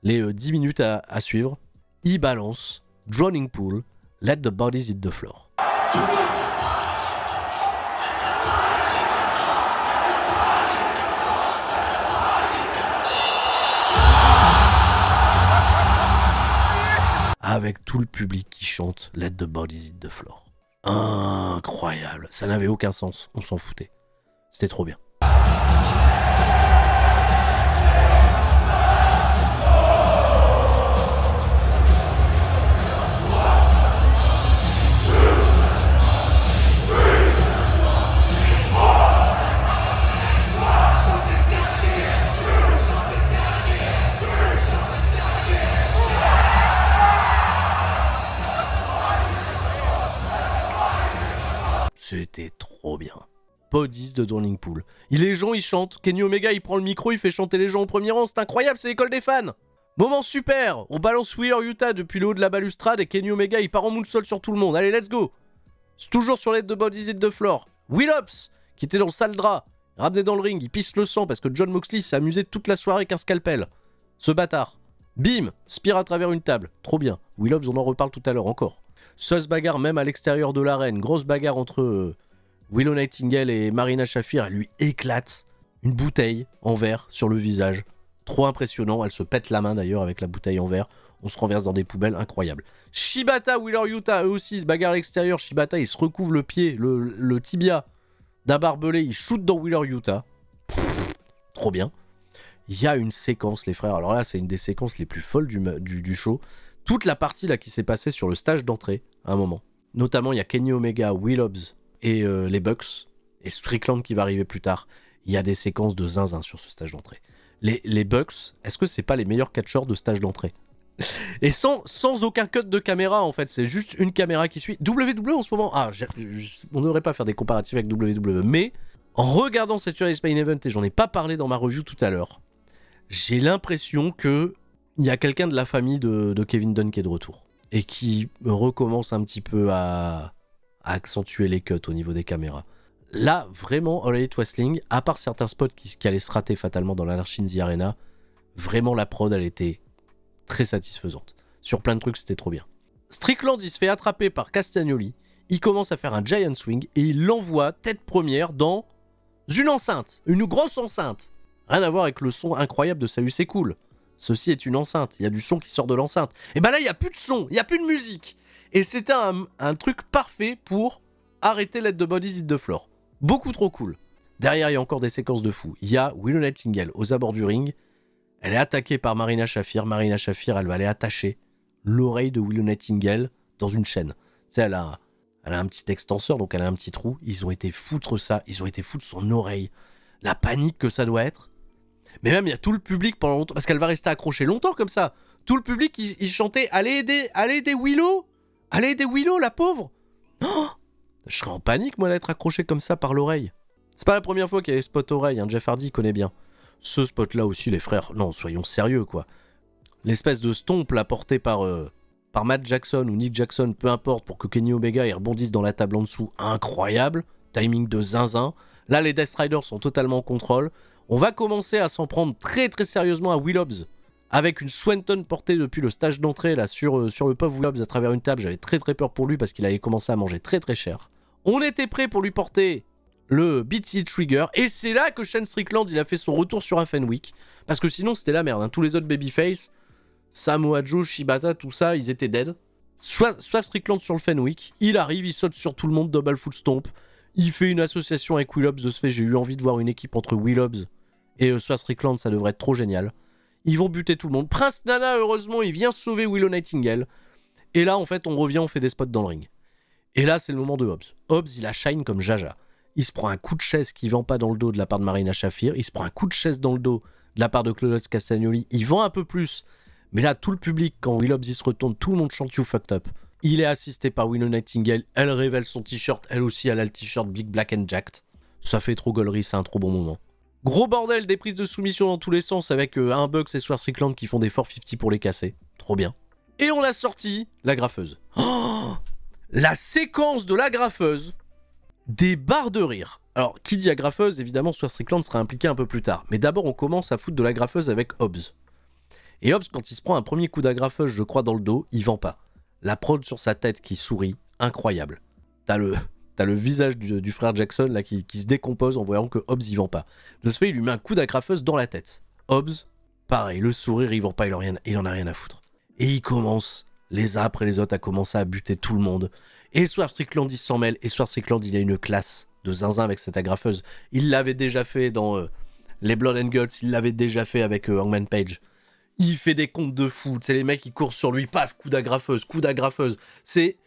les 10 minutes à suivre. Il balance Drowning Pool, Let the Bodies Hit the Floor. Avec tout le public qui chante Let the Bodies Hit the Floor. Incroyable. Ça n'avait aucun sens. On s'en foutait. C'était trop bien. C'était trop bien. Bodies de Drowning Pool. Les gens, ils chantent. Kenny Omega, il prend le micro, il fait chanter les gens au premier rang. C'est incroyable, c'est l'école des fans. Moment super. On balance Wheeler Yuta depuis le haut de la balustrade et Kenny Omega, il part en moonsault sur tout le monde. Allez, let's go. C'est toujours sur l'aide de Bodies Hit the Floor. Will Hobbs, qui était dans le sale drap, ramené dans le ring, il pisse le sang parce que John Moxley s'est amusé toute la soirée avec un scalpel. Ce bâtard. Bim, spire à travers une table. Trop bien. Will Hobbs, on en reparle tout à l'heure encore. Ça se bagarre même à l'extérieur de l'arène. Grosse bagarre entre Willow Nightingale et Marina Shafir. Elle lui éclate une bouteille en verre sur le visage. Trop impressionnant. Elle se pète la main d'ailleurs avec la bouteille en verre. On se renverse dans des poubelles. Incroyable. Shibata, Wheeler Yuta, eux aussi se bagarrent à l'extérieur. Shibata, il se recouvre le pied, le tibia d'un barbelé. Il shoot dans Wheeler Yuta. Trop bien. Il y a une séquence, les frères. Alors là, c'est une des séquences les plus folles du show. Toute la partie là qui s'est passée sur le stage d'entrée, à un moment. Notamment, il y a Kenny Omega, Will Hobbs et les Bucks, et Strickland qui va arriver plus tard. Il y a des séquences de zinzin sur ce stage d'entrée. Les Bucks, est-ce que c'est pas les meilleurs catcheurs de stage d'entrée? Et sans aucun cut de caméra, en fait. C'est juste une caméra qui suit. WWE en ce moment... Ah, on ne devrait pas faire des comparatifs avec WWE, mais en regardant cette Series Main Event, et j'en ai pas parlé dans ma review tout à l'heure, j'ai l'impression que il y a quelqu'un de la famille de Kevin Dunn qui est de retour. Et qui recommence un petit peu à accentuer les cuts au niveau des caméras. Là, vraiment, All Elite Wrestling, à part certains spots qui allaient se rater fatalement dans l'Anarchy in the Arena, vraiment la prod, elle était très satisfaisante. Sur plein de trucs, c'était trop bien. Strickland, il se fait attraper par Castagnoli. Il commence à faire un giant swing et il l'envoie tête première dans une enceinte. Une grosse enceinte. Rien à voir avec le son incroyable de Salut c'est cool. Ceci est une enceinte, il y a du son qui sort de l'enceinte. Et ben là, il n'y a plus de son, il n'y a plus de musique. Et c'était un truc parfait pour arrêter Let the Bodies Hit the Floor. Beaucoup trop cool. Derrière, il y a encore des séquences de fou. Il y a Willow Nightingale aux abords du ring. Elle est attaquée par Marina Shafir. Marina Shafir, elle va aller attacher l'oreille de Willow Nightingale dans une chaîne. Tu sais, elle a un petit extenseur, donc elle a un petit trou. Ils ont été foutre ça, ils ont été foutre son oreille. La panique que ça doit être. Mais même, il y a tout le public pendant longtemps, parce qu'elle va rester accrochée longtemps comme ça. Tout le public, il chantait « Allez aider Willow! Allez aider Willow, la pauvre !» Oh, je serais en panique, moi, d'être accroché comme ça par l'oreille. C'est pas la première fois qu'il y a des spots oreilles, hein, Jeff Hardy connaît bien. Ce spot-là aussi, les frères, non, soyons sérieux, quoi. L'espèce de stomp là porté par Matt Jackson ou Nick Jackson, peu importe, pour que Kenny Omega il rebondisse dans la table en dessous, incroyable. Timing de zinzin. Là, les Death Riders sont totalement en contrôle. On va commencer à s'en prendre très très sérieusement à Will Hobbs, avec une Swanton portée depuis le stage d'entrée là sur le pauvre Will Hobbs à travers une table. J'avais très très peur pour lui parce qu'il avait commencé à manger très très cher. On était prêt pour lui porter le BT Trigger, et c'est là que Shane Strickland il a fait son retour sur un Fenwick, parce que sinon c'était la merde, hein. Tous les autres babyface, Samoa Joe, Shibata, tout ça, ils étaient dead. Soit Strickland sur le Fenwick, il arrive, il saute sur tout le monde, double foot stomp, il fait une association avec Will Hobbs. De ce fait, j'ai eu envie de voir une équipe entre Will Hobbs et soit Strickland, ça devrait être trop génial. Ils vont buter tout le monde. Prince Nana, heureusement, il vient sauver Willow Nightingale. Et là, en fait, on revient, on fait des spots dans le ring. Et là, c'est le moment de Hobbs. Hobbs, il a shine comme Jaja. Il se prend un coup de chaise qui vend pas dans le dos de la part de Marina Shafir. Il se prend un coup de chaise dans le dos de la part de Claudius Castagnoli. Il vend un peu plus. Mais là, tout le public, quand Will Hobbs il se retourne, tout le monde chante You Fucked Up. Il est assisté par Willow Nightingale. Elle révèle son t-shirt. Elle aussi, elle a le t-shirt Big Black and Jacked. Ça fait trop gaulerie, c'est un trop bon moment. Gros bordel, des prises de soumission dans tous les sens avec un Bucks et Swerve Strickland qui font des 450 pour les casser. Trop bien. Et on a sorti la graffeuse. Oh, la séquence de la graffeuse. Des barres de rire. Alors, qui dit agrafeuse, évidemment, Swerve Strickland sera impliqué un peu plus tard. Mais d'abord, on commence à foutre de l'agrafeuse avec Hobbs. Et Hobbs, quand il se prend un premier coup d'agrafeuse, je crois, dans le dos, il vend pas. La prod sur sa tête qui sourit, incroyable. T'as le visage du frère Jackson là qui se décompose en voyant que Hobbs il vend pas. De ce fait, il lui met un coup d'agrafeuse dans la tête. Hobbs, pareil, le sourire, il vend pas, il en a rien à foutre. Et il commence, les uns après les autres, à commencer à buter tout le monde. Et Swerve Strickland, il s'en mêle. Et Swerve Strickland, il a une classe de zinzin avec cette agrafeuse. Il l'avait déjà fait dans les Blood and Guts, il l'avait déjà fait avec Hangman Page. Il fait des comptes de fou. C'est les mecs qui courent sur lui, paf, coup d'agrafeuse, coup d'agrafeuse. C'est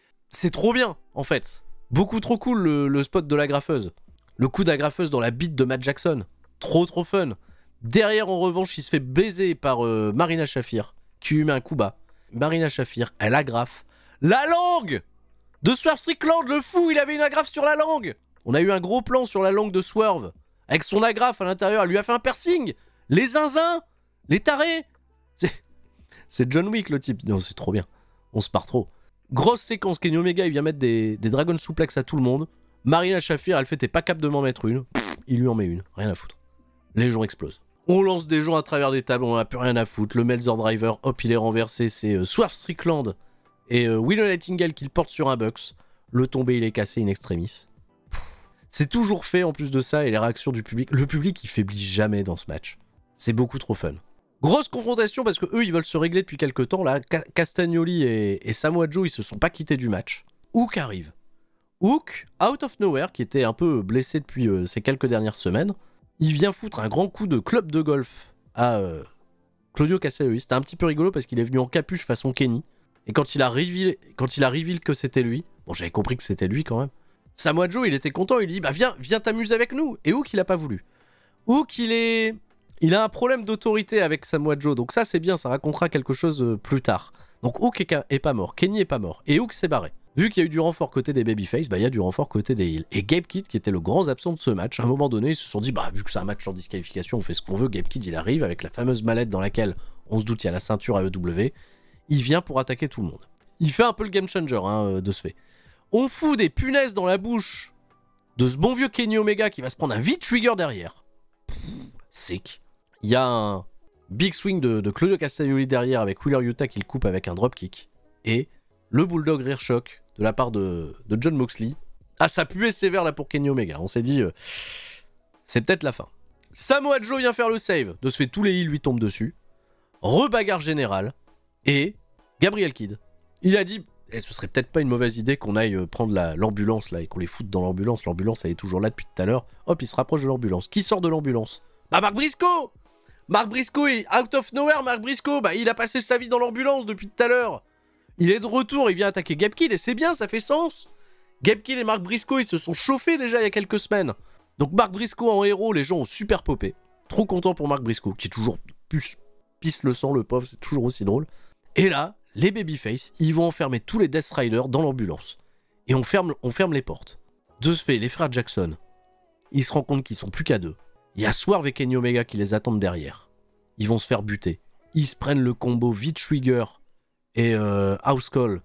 trop bien, en fait. Beaucoup trop cool le spot de l'agrafeuse. Le coup d'agrafeuse dans la bite de Matt Jackson. Trop fun. Derrière, en revanche, il se fait baiser par Marina Shafir, qui lui met un coup bas. Marina Shafir, elle agrafe la langue de Swerve Strickland, le fou, il avait une agrafe sur la langue. On a eu un gros plan sur la langue de Swerve, avec son agrafe à l'intérieur, elle lui a fait un piercing. Les zinzins, les tarés. C'est John Wick le type. Non, c'est trop bien. On se part trop. Grosse séquence, Kenny Omega, il vient mettre des Dragon Suplex à tout le monde. Marina Shafir, elle fait t'es pas capable de m'en mettre une. Pff, il lui en met une, rien à foutre. Les gens explosent. On lance des gens à travers des tables, on en a plus rien à foutre. Le Meltzer Driver, hop, il est renversé. C'est Swerve Strickland et Willow Nightingale qui le portent sur un Bucks. Le tombé, il est cassé in extremis. C'est toujours fait en plus de ça et les réactions du public. Le public, il faiblit jamais dans ce match. C'est beaucoup trop fun. Grosse confrontation parce que eux ils veulent se régler depuis quelques temps là. Castagnoli et Samoa Joe ils se sont pas quittés du match. Hook arrive. Hook, out of nowhere, qui était un peu blessé depuis ces quelques dernières semaines, il vient foutre un grand coup de club de golf à Claudio Castagnoli. C'était un petit peu rigolo parce qu'il est venu en capuche façon Kenny. Et quand il a reveal que c'était lui, bon j'avais compris que c'était lui quand même. Samoa Joe il était content, il dit bah viens t'amuser avec nous. Et Hook il a pas voulu. Hook il a un problème d'autorité avec Samoa Joe, donc ça c'est bien, ça racontera quelque chose plus tard. Donc Hook est pas mort, Kenny est pas mort, et Hook s'est barré. Vu qu'il y a eu du renfort côté des babyface, bah il y a du renfort côté des heels. Et Gabe Kidd, qui était le grand absent de ce match, à un moment donné, ils se sont dit, bah vu que c'est un match sans disqualification, on fait ce qu'on veut, Gabe Kidd il arrive avec la fameuse mallette dans laquelle, on se doute, il y a la ceinture AEW, il vient pour attaquer tout le monde. Il fait un peu le game changer, hein, de ce fait. On fout des punaises dans la bouche de ce bon vieux Kenny Omega qui va se prendre un V-trigger derrière. Sick. Il y a un big swing de Claudio Castagnoli derrière avec Wheeler Yuta qui le coupe avec un dropkick. Et le Bulldog Rear Shock de la part de Jon Moxley. Ah, ça puait sévère là pour Kenny Omega. On s'est dit, c'est peut-être la fin. Samoa Joe vient faire le save. De ce fait, tous les heels lui tombent dessus. Rebagarre générale. Et Gabriel Kidd. Il a dit, ce serait peut-être pas une mauvaise idée qu'on aille prendre l'ambulance là et qu'on les foute dans l'ambulance. L'ambulance, elle est toujours là depuis tout à l'heure. Hop, il se rapproche de l'ambulance. Qui sort de l'ambulance? Bah, Mark Briscoe! Mark Briscoe est out of nowhere. Mark Briscoe, bah, il a passé sa vie dans l'ambulance depuis tout à l'heure. Il est de retour, il vient attaquer Gabe Kidd et c'est bien, ça fait sens. Gabe Kidd et Mark Briscoe, ils se sont chauffés déjà il y a quelques semaines. Donc Mark Briscoe en héros, les gens ont super popé. Trop content pour Mark Briscoe, qui est toujours pisse le sang, le pauvre, c'est toujours aussi drôle. Et là, les babyface, ils vont enfermer tous les Death Riders dans l'ambulance. Et on ferme les portes. De ce fait, les frères Jackson, ils se rendent compte qu'ils sont plus qu'à 2. Il y a Swerve et Kenny Omega qui les attendent derrière. Ils vont se faire buter. Ils se prennent le combo V-Trigger et House Call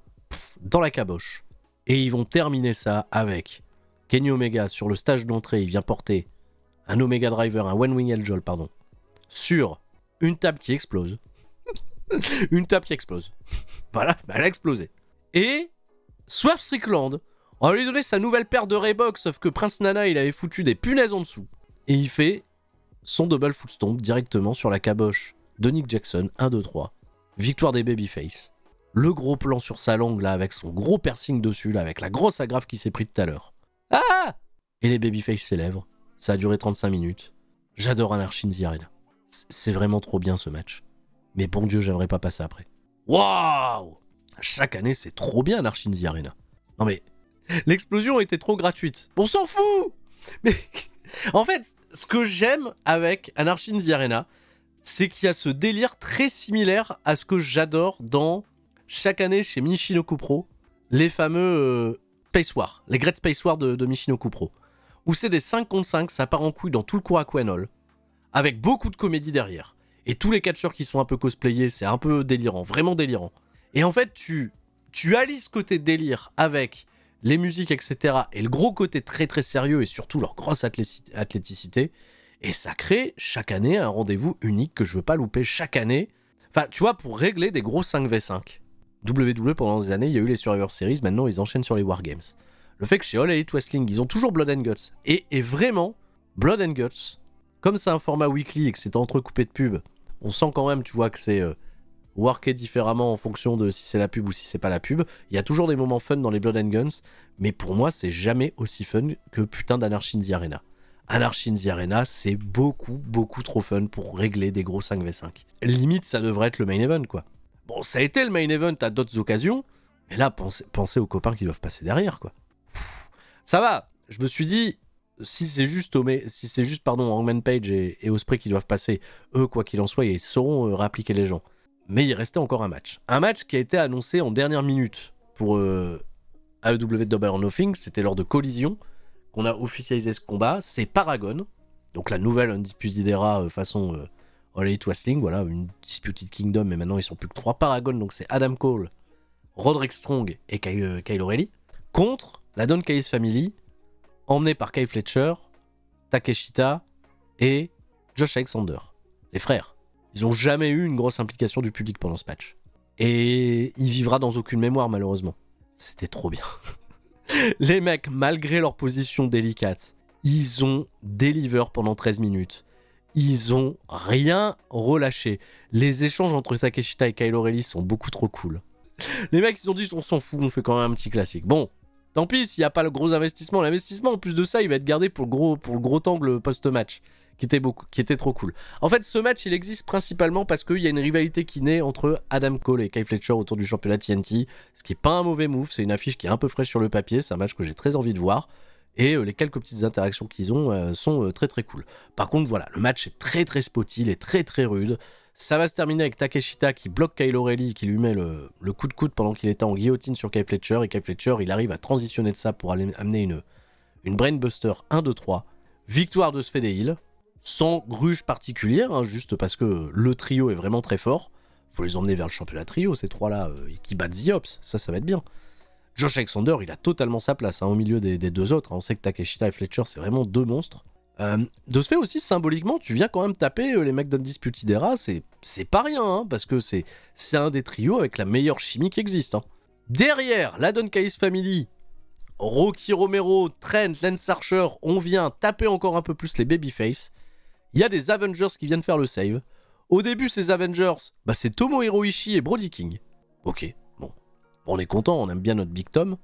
dans la caboche. Et ils vont terminer ça avec Kenny Omega sur le stage d'entrée. Il vient porter un Omega Driver, un One Wing Angel, pardon, sur une table qui explose. Une table qui explose. Voilà, elle a explosé. Et Swerve Strickland, on va lui donner sa nouvelle paire de Reebok, sauf que Prince Nana, il avait foutu des punaises en dessous. Et il fait son double foot stomp directement sur la caboche de Nick Jackson, 1, 2, 3. Victoire des Babyface. Le gros plan sur sa langue, là, avec son gros piercing dessus, là, avec la grosse agrafe qui s'est pris tout à l'heure. Ah! Et les Babyface s'élèvent. Ça a duré 35 minutes. J'adore Anarchy in the Arena. C'est vraiment trop bien, ce match. Mais bon Dieu, j'aimerais pas passer après. Waouh! Chaque année, c'est trop bien, Anarchy in the Arena. Non mais, l'explosion était trop gratuite. On s'en fout! Mais, en fait, ce que j'aime avec Anarchy in the Arena, c'est qu'il y a ce délire très similaire à ce que j'adore dans, chaque année chez Michinoku Pro, les fameux Space War, les Great Space War de Michinoku Pro, où c'est des 5 contre 5, ça part en couille dans tout le Korakuen Hall, avec beaucoup de comédie derrière. Et tous les catcheurs qui sont un peu cosplayés, c'est un peu délirant, vraiment délirant. Et en fait, tu allies ce côté délire avec les musiques, etc. et le gros côté très très sérieux et surtout leur grosse athléticité. Et ça crée chaque année un rendez-vous unique que je veux pas louper chaque année. Enfin, tu vois, pour régler des gros 5v5. WWE, pendant des années, il y a eu les Survivor Series, maintenant ils enchaînent sur les Wargames. Le fait que chez All Elite Wrestling, ils ont toujours Blood and Guts. Et vraiment, Blood and Guts, comme c'est un format weekly et que c'est entrecoupé de pubs, on sent quand même, tu vois, que c'est worké différemment en fonction de si c'est la pub ou si c'est pas la pub. Il y a toujours des moments fun dans les Blood and Guns, mais pour moi, c'est jamais aussi fun que putain d'Anarchy in the Arena. Anarchy in the Arena, c'est beaucoup, beaucoup trop fun pour régler des gros 5v5. Limite, ça devrait être le main event, quoi. Bon, ça a été le main event à d'autres occasions, mais là, pensez aux copains qui doivent passer derrière, quoi. Ça va, je me suis dit, si c'est juste Hangman Page et Ospreay qui doivent passer, eux, quoi qu'il en soit, ils sauront réappliquer les gens. Mais il restait encore un match. Un match qui a été annoncé en dernière minute pour AEW Double or Nothing, c'était lors de Collision qu'on a officialisé ce combat. C'est Paragon, donc la nouvelle Undisputed Era façon All Elite Wrestling, voilà, une Disputed Kingdom, mais maintenant ils sont plus que 3. Paragon, donc c'est Adam Cole, Roderick Strong et Kyle O'Reilly, contre la Don Callis Family, emmené par Kyle Fletcher, Takeshita et Josh Alexander, les frères. Ils n'ont jamais eu une grosse implication du public pendant ce match. Et il vivra dans aucune mémoire, malheureusement. C'était trop bien. Les mecs, malgré leur position délicate, ils ont deliver pendant 13 minutes. Ils ont rien relâché. Les échanges entre Takeshita et Kyle O'Reilly sont beaucoup trop cool. Les mecs, ils ont dit, on s'en fout, on fait quand même un petit classique. Bon, tant pis s'il n'y a pas le gros investissement. L'investissement, en plus de ça, il va être gardé pour le gros angle post-match, qui était trop cool. En fait, ce match, il existe principalement parce qu'il y a une rivalité qui naît entre Adam Cole et Kyle Fletcher autour du championnat TNT, ce qui n'est pas un mauvais move, c'est une affiche qui est un peu fraîche sur le papier, c'est un match que j'ai très envie de voir, et les quelques petites interactions qu'ils ont sont très très cool. Par contre, voilà, le match est très très spotty, il est très très rude. Ça va se terminer avec Takeshita qui bloque Kyle O'Reilly, qui lui met le coup de coude pendant qu'il était en guillotine sur Kyle Fletcher, et Kyle Fletcher, il arrive à transitionner de ça pour amener une brainbuster 1-2-3. Victoire de Sfede Hill, sans gruge particulière, hein, juste parce que le trio est vraiment très fort. Faut les emmener vers le championnat trio, ces trois-là, qui battent The Ops, ça va être bien. Josh Alexander, il a totalement sa place, hein, au milieu des deux autres. Hein. On sait que Takeshita et Fletcher, c'est vraiment deux monstres. De ce fait aussi, symboliquement, tu viens quand même taper les mecs d'Undisputed Era, c'est pas rien, hein, parce que c'est un des trios avec la meilleure chimie qui existe. Hein. Derrière, la Don Callis Family, Rocky Romero, Trent, Lance Archer, on vient taper encore un peu plus les Babyface. Il y a des Avengers qui viennent faire le save. Au début, ces Avengers, c'est Tomohiro Ishii et Brody King. Ok, bon, on est content, on aime bien notre Big Tom.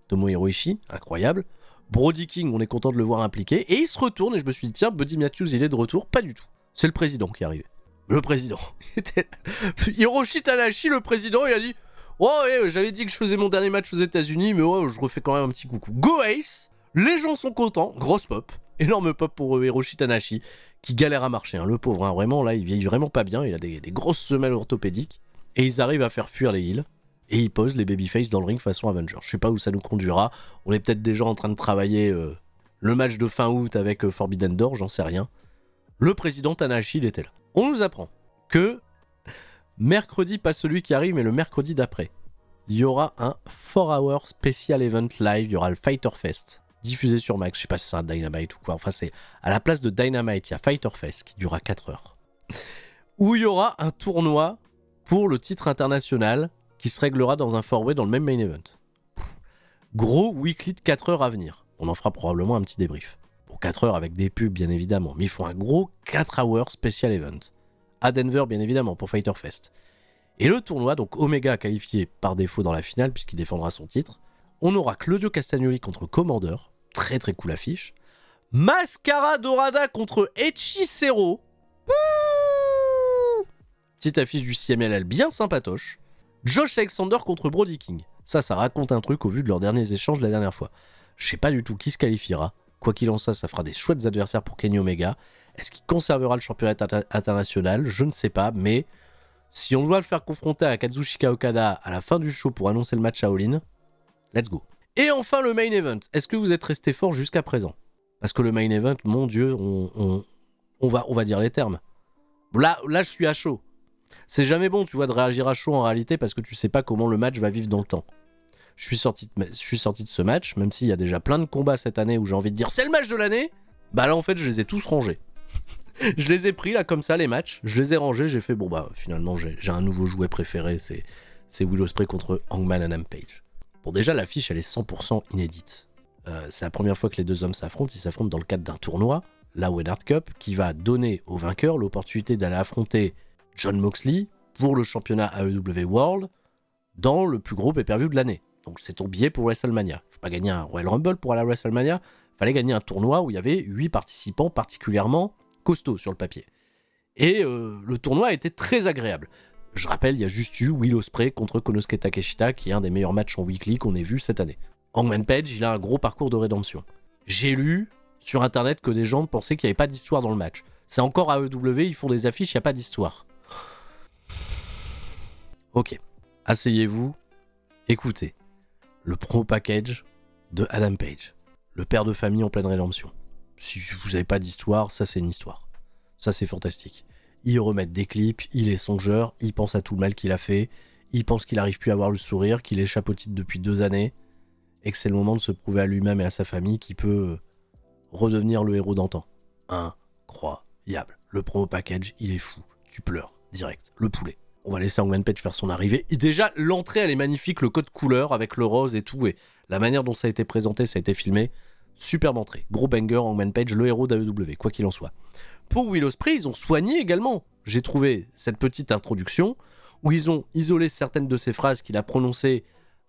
Tomohiro Ishii, incroyable. Brody King, on est content de le voir impliqué. Et il se retourne et je me suis dit, tiens, Buddy Matthews, il est de retour. Pas du tout. C'est le président qui est arrivé. Le président. Hiroshi Tanahashi, le président, il a dit, oh, ouais, j'avais dit que je faisais mon dernier match aux États-Unis, mais ouais, je refais quand même un petit coucou. Go Ace. Les gens sont contents. Grosse pop. Énorme pop pour Hiroshi Tanahashi, qui galère à marcher. Hein. Le pauvre, hein, vraiment, là, il vieillit vraiment pas bien. Il a des grosses semelles orthopédiques. Et ils arrivent à faire fuir les heels. Et ils posent les babyface dans le ring façon Avenger. Je sais pas où ça nous conduira. On est peut-être déjà en train de travailler le match de fin août avec Forbidden Door, j'en sais rien. Le président Tanahashi, il était là. On nous apprend que mercredi, pas celui qui arrive, mais le mercredi d'après, il y aura un 4-hour special event live, il y aura le Fighter Fest, diffusé sur Max, je sais pas si c'est un Dynamite ou quoi, enfin c'est à la place de Dynamite, il y a Fighter Fest qui durera 4 heures, où il y aura un tournoi pour le titre international qui se réglera dans un 4-way dans le même main event. Gros weekly de 4 heures à venir, on en fera probablement un petit débrief. Pour 4 heures avec des pubs bien évidemment, mais ils font un gros 4 hours special event. À Denver bien évidemment pour Fighter Fest. Et le tournoi, donc Omega qualifié par défaut dans la finale puisqu'il défendra son titre. On aura Claudio Castagnoli contre Commander, très très cool affiche. Mascara Dorada contre Hechicero. Petite affiche du CMLL bien sympatoche. Josh Alexander contre Brody King. Ça raconte un truc au vu de leurs derniers échanges de la dernière fois. Je sais pas du tout qui se qualifiera. Quoi qu'il en soit, ça fera des chouettes adversaires pour Kenny Omega. Est-ce qu'il conservera le championnat international? Je ne sais pas, mais si on doit le faire confronter à Kazuchika Okada à la fin du show pour annoncer le match à All-In, let's go. Et enfin le main event. Est-ce que vous êtes resté fort jusqu'à présent? Parce que le main event, mon dieu, on va dire les termes. Là, je suis à chaud. C'est jamais bon, tu vois, de réagir à chaud en réalité parce que tu sais pas comment le match va vivre dans le temps. Je suis sorti de ce match, même s'il y a déjà plein de combats cette année où j'ai envie de dire c'est le match de l'année. Bah là en fait je les ai tous rangés. Je les ai pris là comme ça les matchs, je les ai rangés, j'ai fait bon bah finalement j'ai un nouveau jouet préféré, c'est Will Ospreay contre Hangman Adam Page. Bon déjà l'affiche elle est 100% inédite. C'est la première fois que les deux hommes s'affrontent, ils s'affrontent dans le cadre d'un tournoi, la Owen Cup, qui va donner au vainqueur l'opportunité d'aller affronter Jon Moxley pour le championnat AEW World dans le plus gros pay-per-view de l'année. Donc c'est ton billet pour WrestleMania. Faut pas gagner un Royal Rumble pour aller à WrestleMania, fallait gagner un tournoi où il y avait 8 participants particulièrement costauds sur le papier. Et le tournoi a été très agréable. Je rappelle, il y a juste eu Will Ospreay contre Konosuke Takeshita, qui est un des meilleurs matchs en weekly qu'on ait vu cette année. Hangman Page, il a un gros parcours de rédemption. J'ai lu sur internet que des gens pensaient qu'il n'y avait pas d'histoire dans le match. C'est encore AEW, ils font des affiches, il n'y a pas d'histoire. Ok, asseyez-vous, écoutez. Le pro package de Adam Page. Le père de famille en pleine rédemption. Si vous n'avez pas d'histoire, ça c'est une histoire. Ça c'est fantastique. Il remet des clips, il est songeur, il pense à tout le mal qu'il a fait, il pense qu'il n'arrive plus à avoir le sourire, qu'il échappe au titre depuis 2 années, et que c'est le moment de se prouver à lui-même et à sa famille qu'il peut redevenir le héros d'antan. Incroyable. Le promo package, il est fou. Tu pleures, direct. Le poulet. On va laisser Hangman Page faire son arrivée. Et déjà, l'entrée, elle est magnifique, le code couleur avec le rose et tout, et la manière dont ça a été présenté, ça a été filmé. Superbe entrée. Gros banger, Hangman Page, le héros d'AEW, quoi qu'il en soit. Pour Will Ospreay, ils ont soigné également. J'ai trouvé cette petite introduction où ils ont isolé certaines de ces phrases qu'il a prononcées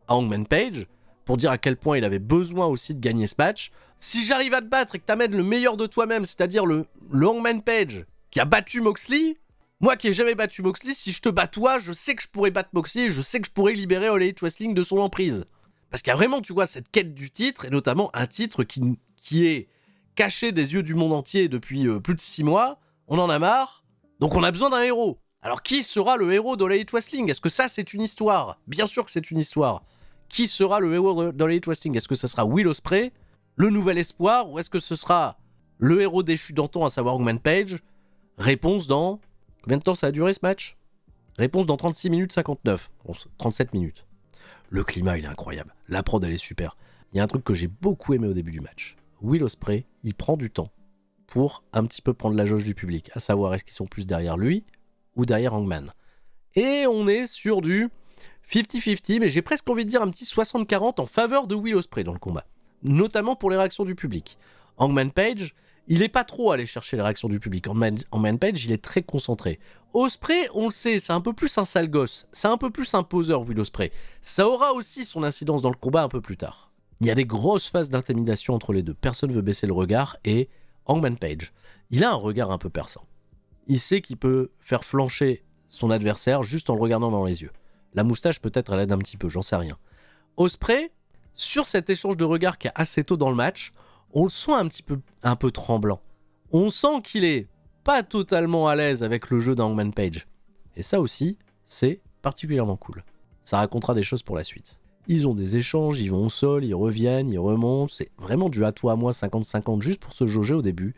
à Hangman Page pour dire à quel point il avait besoin aussi de gagner ce match. Si j'arrive à te battre et que t'amènes le meilleur de toi-même, c'est-à-dire le Hangman Page qui a battu Moxley, moi qui ai jamais battu Moxley, si je te bats toi, je sais que je pourrais battre Moxley et je sais que je pourrais libérer All Elite Wrestling de son emprise. Parce qu'il y a vraiment, tu vois, cette quête du titre, et notamment un titre qui est caché des yeux du monde entier depuis plus de 6 mois. On en a marre, donc on a besoin d'un héros. Alors qui sera le héros d'All Elite Wrestling? Est-ce que ça c'est une histoire? Bien sûr que c'est une histoire. Qui sera le héros d'All Elite Wrestling? Est-ce que ça sera Will Ospreay, le nouvel espoir, ou est-ce que ce sera le héros déchu d'antan, à savoir Hangman Page? Réponse dans... Combien de temps ça a duré ce match? Réponse dans 36 minutes 59. 37 minutes. Le climat il est incroyable. La prod elle est super. Il y a un truc que j'ai beaucoup aimé au début du match. Will Ospreay, il prend du temps pour un petit peu prendre la jauge du public. À savoir, est-ce qu'ils sont plus derrière lui ou derrière Hangman? Et on est sur du 50-50, mais j'ai presque envie de dire un petit 60-40 en faveur de Will Ospreay dans le combat. Notamment pour les réactions du public. Hangman Page... il est pas trop allé chercher les réactions du public. Hangman Page, il est très concentré. Ospreay, on le sait, c'est un peu plus un sale gosse. C'est un peu plus un poseur, Will Ospreay. Ça aura aussi son incidence dans le combat un peu plus tard. Il y a des grosses phases d'intimidation entre les deux. Personne veut baisser le regard et Hangman Page, il a un regard un peu perçant. Il sait qu'il peut faire flancher son adversaire juste en le regardant dans les yeux. La moustache peut-être elle aide un petit peu, j'en sais rien. Ospreay, sur cet échange de regards qu'il y a assez tôt dans le match, on le sent un peu tremblant. On sent qu'il est pas totalement à l'aise avec le jeu d'Hangman Page. Et ça aussi, c'est particulièrement cool. Ça racontera des choses pour la suite. Ils ont des échanges, ils vont au sol, ils reviennent, ils remontent. C'est vraiment du à toi à moi 50-50 juste pour se jauger au début.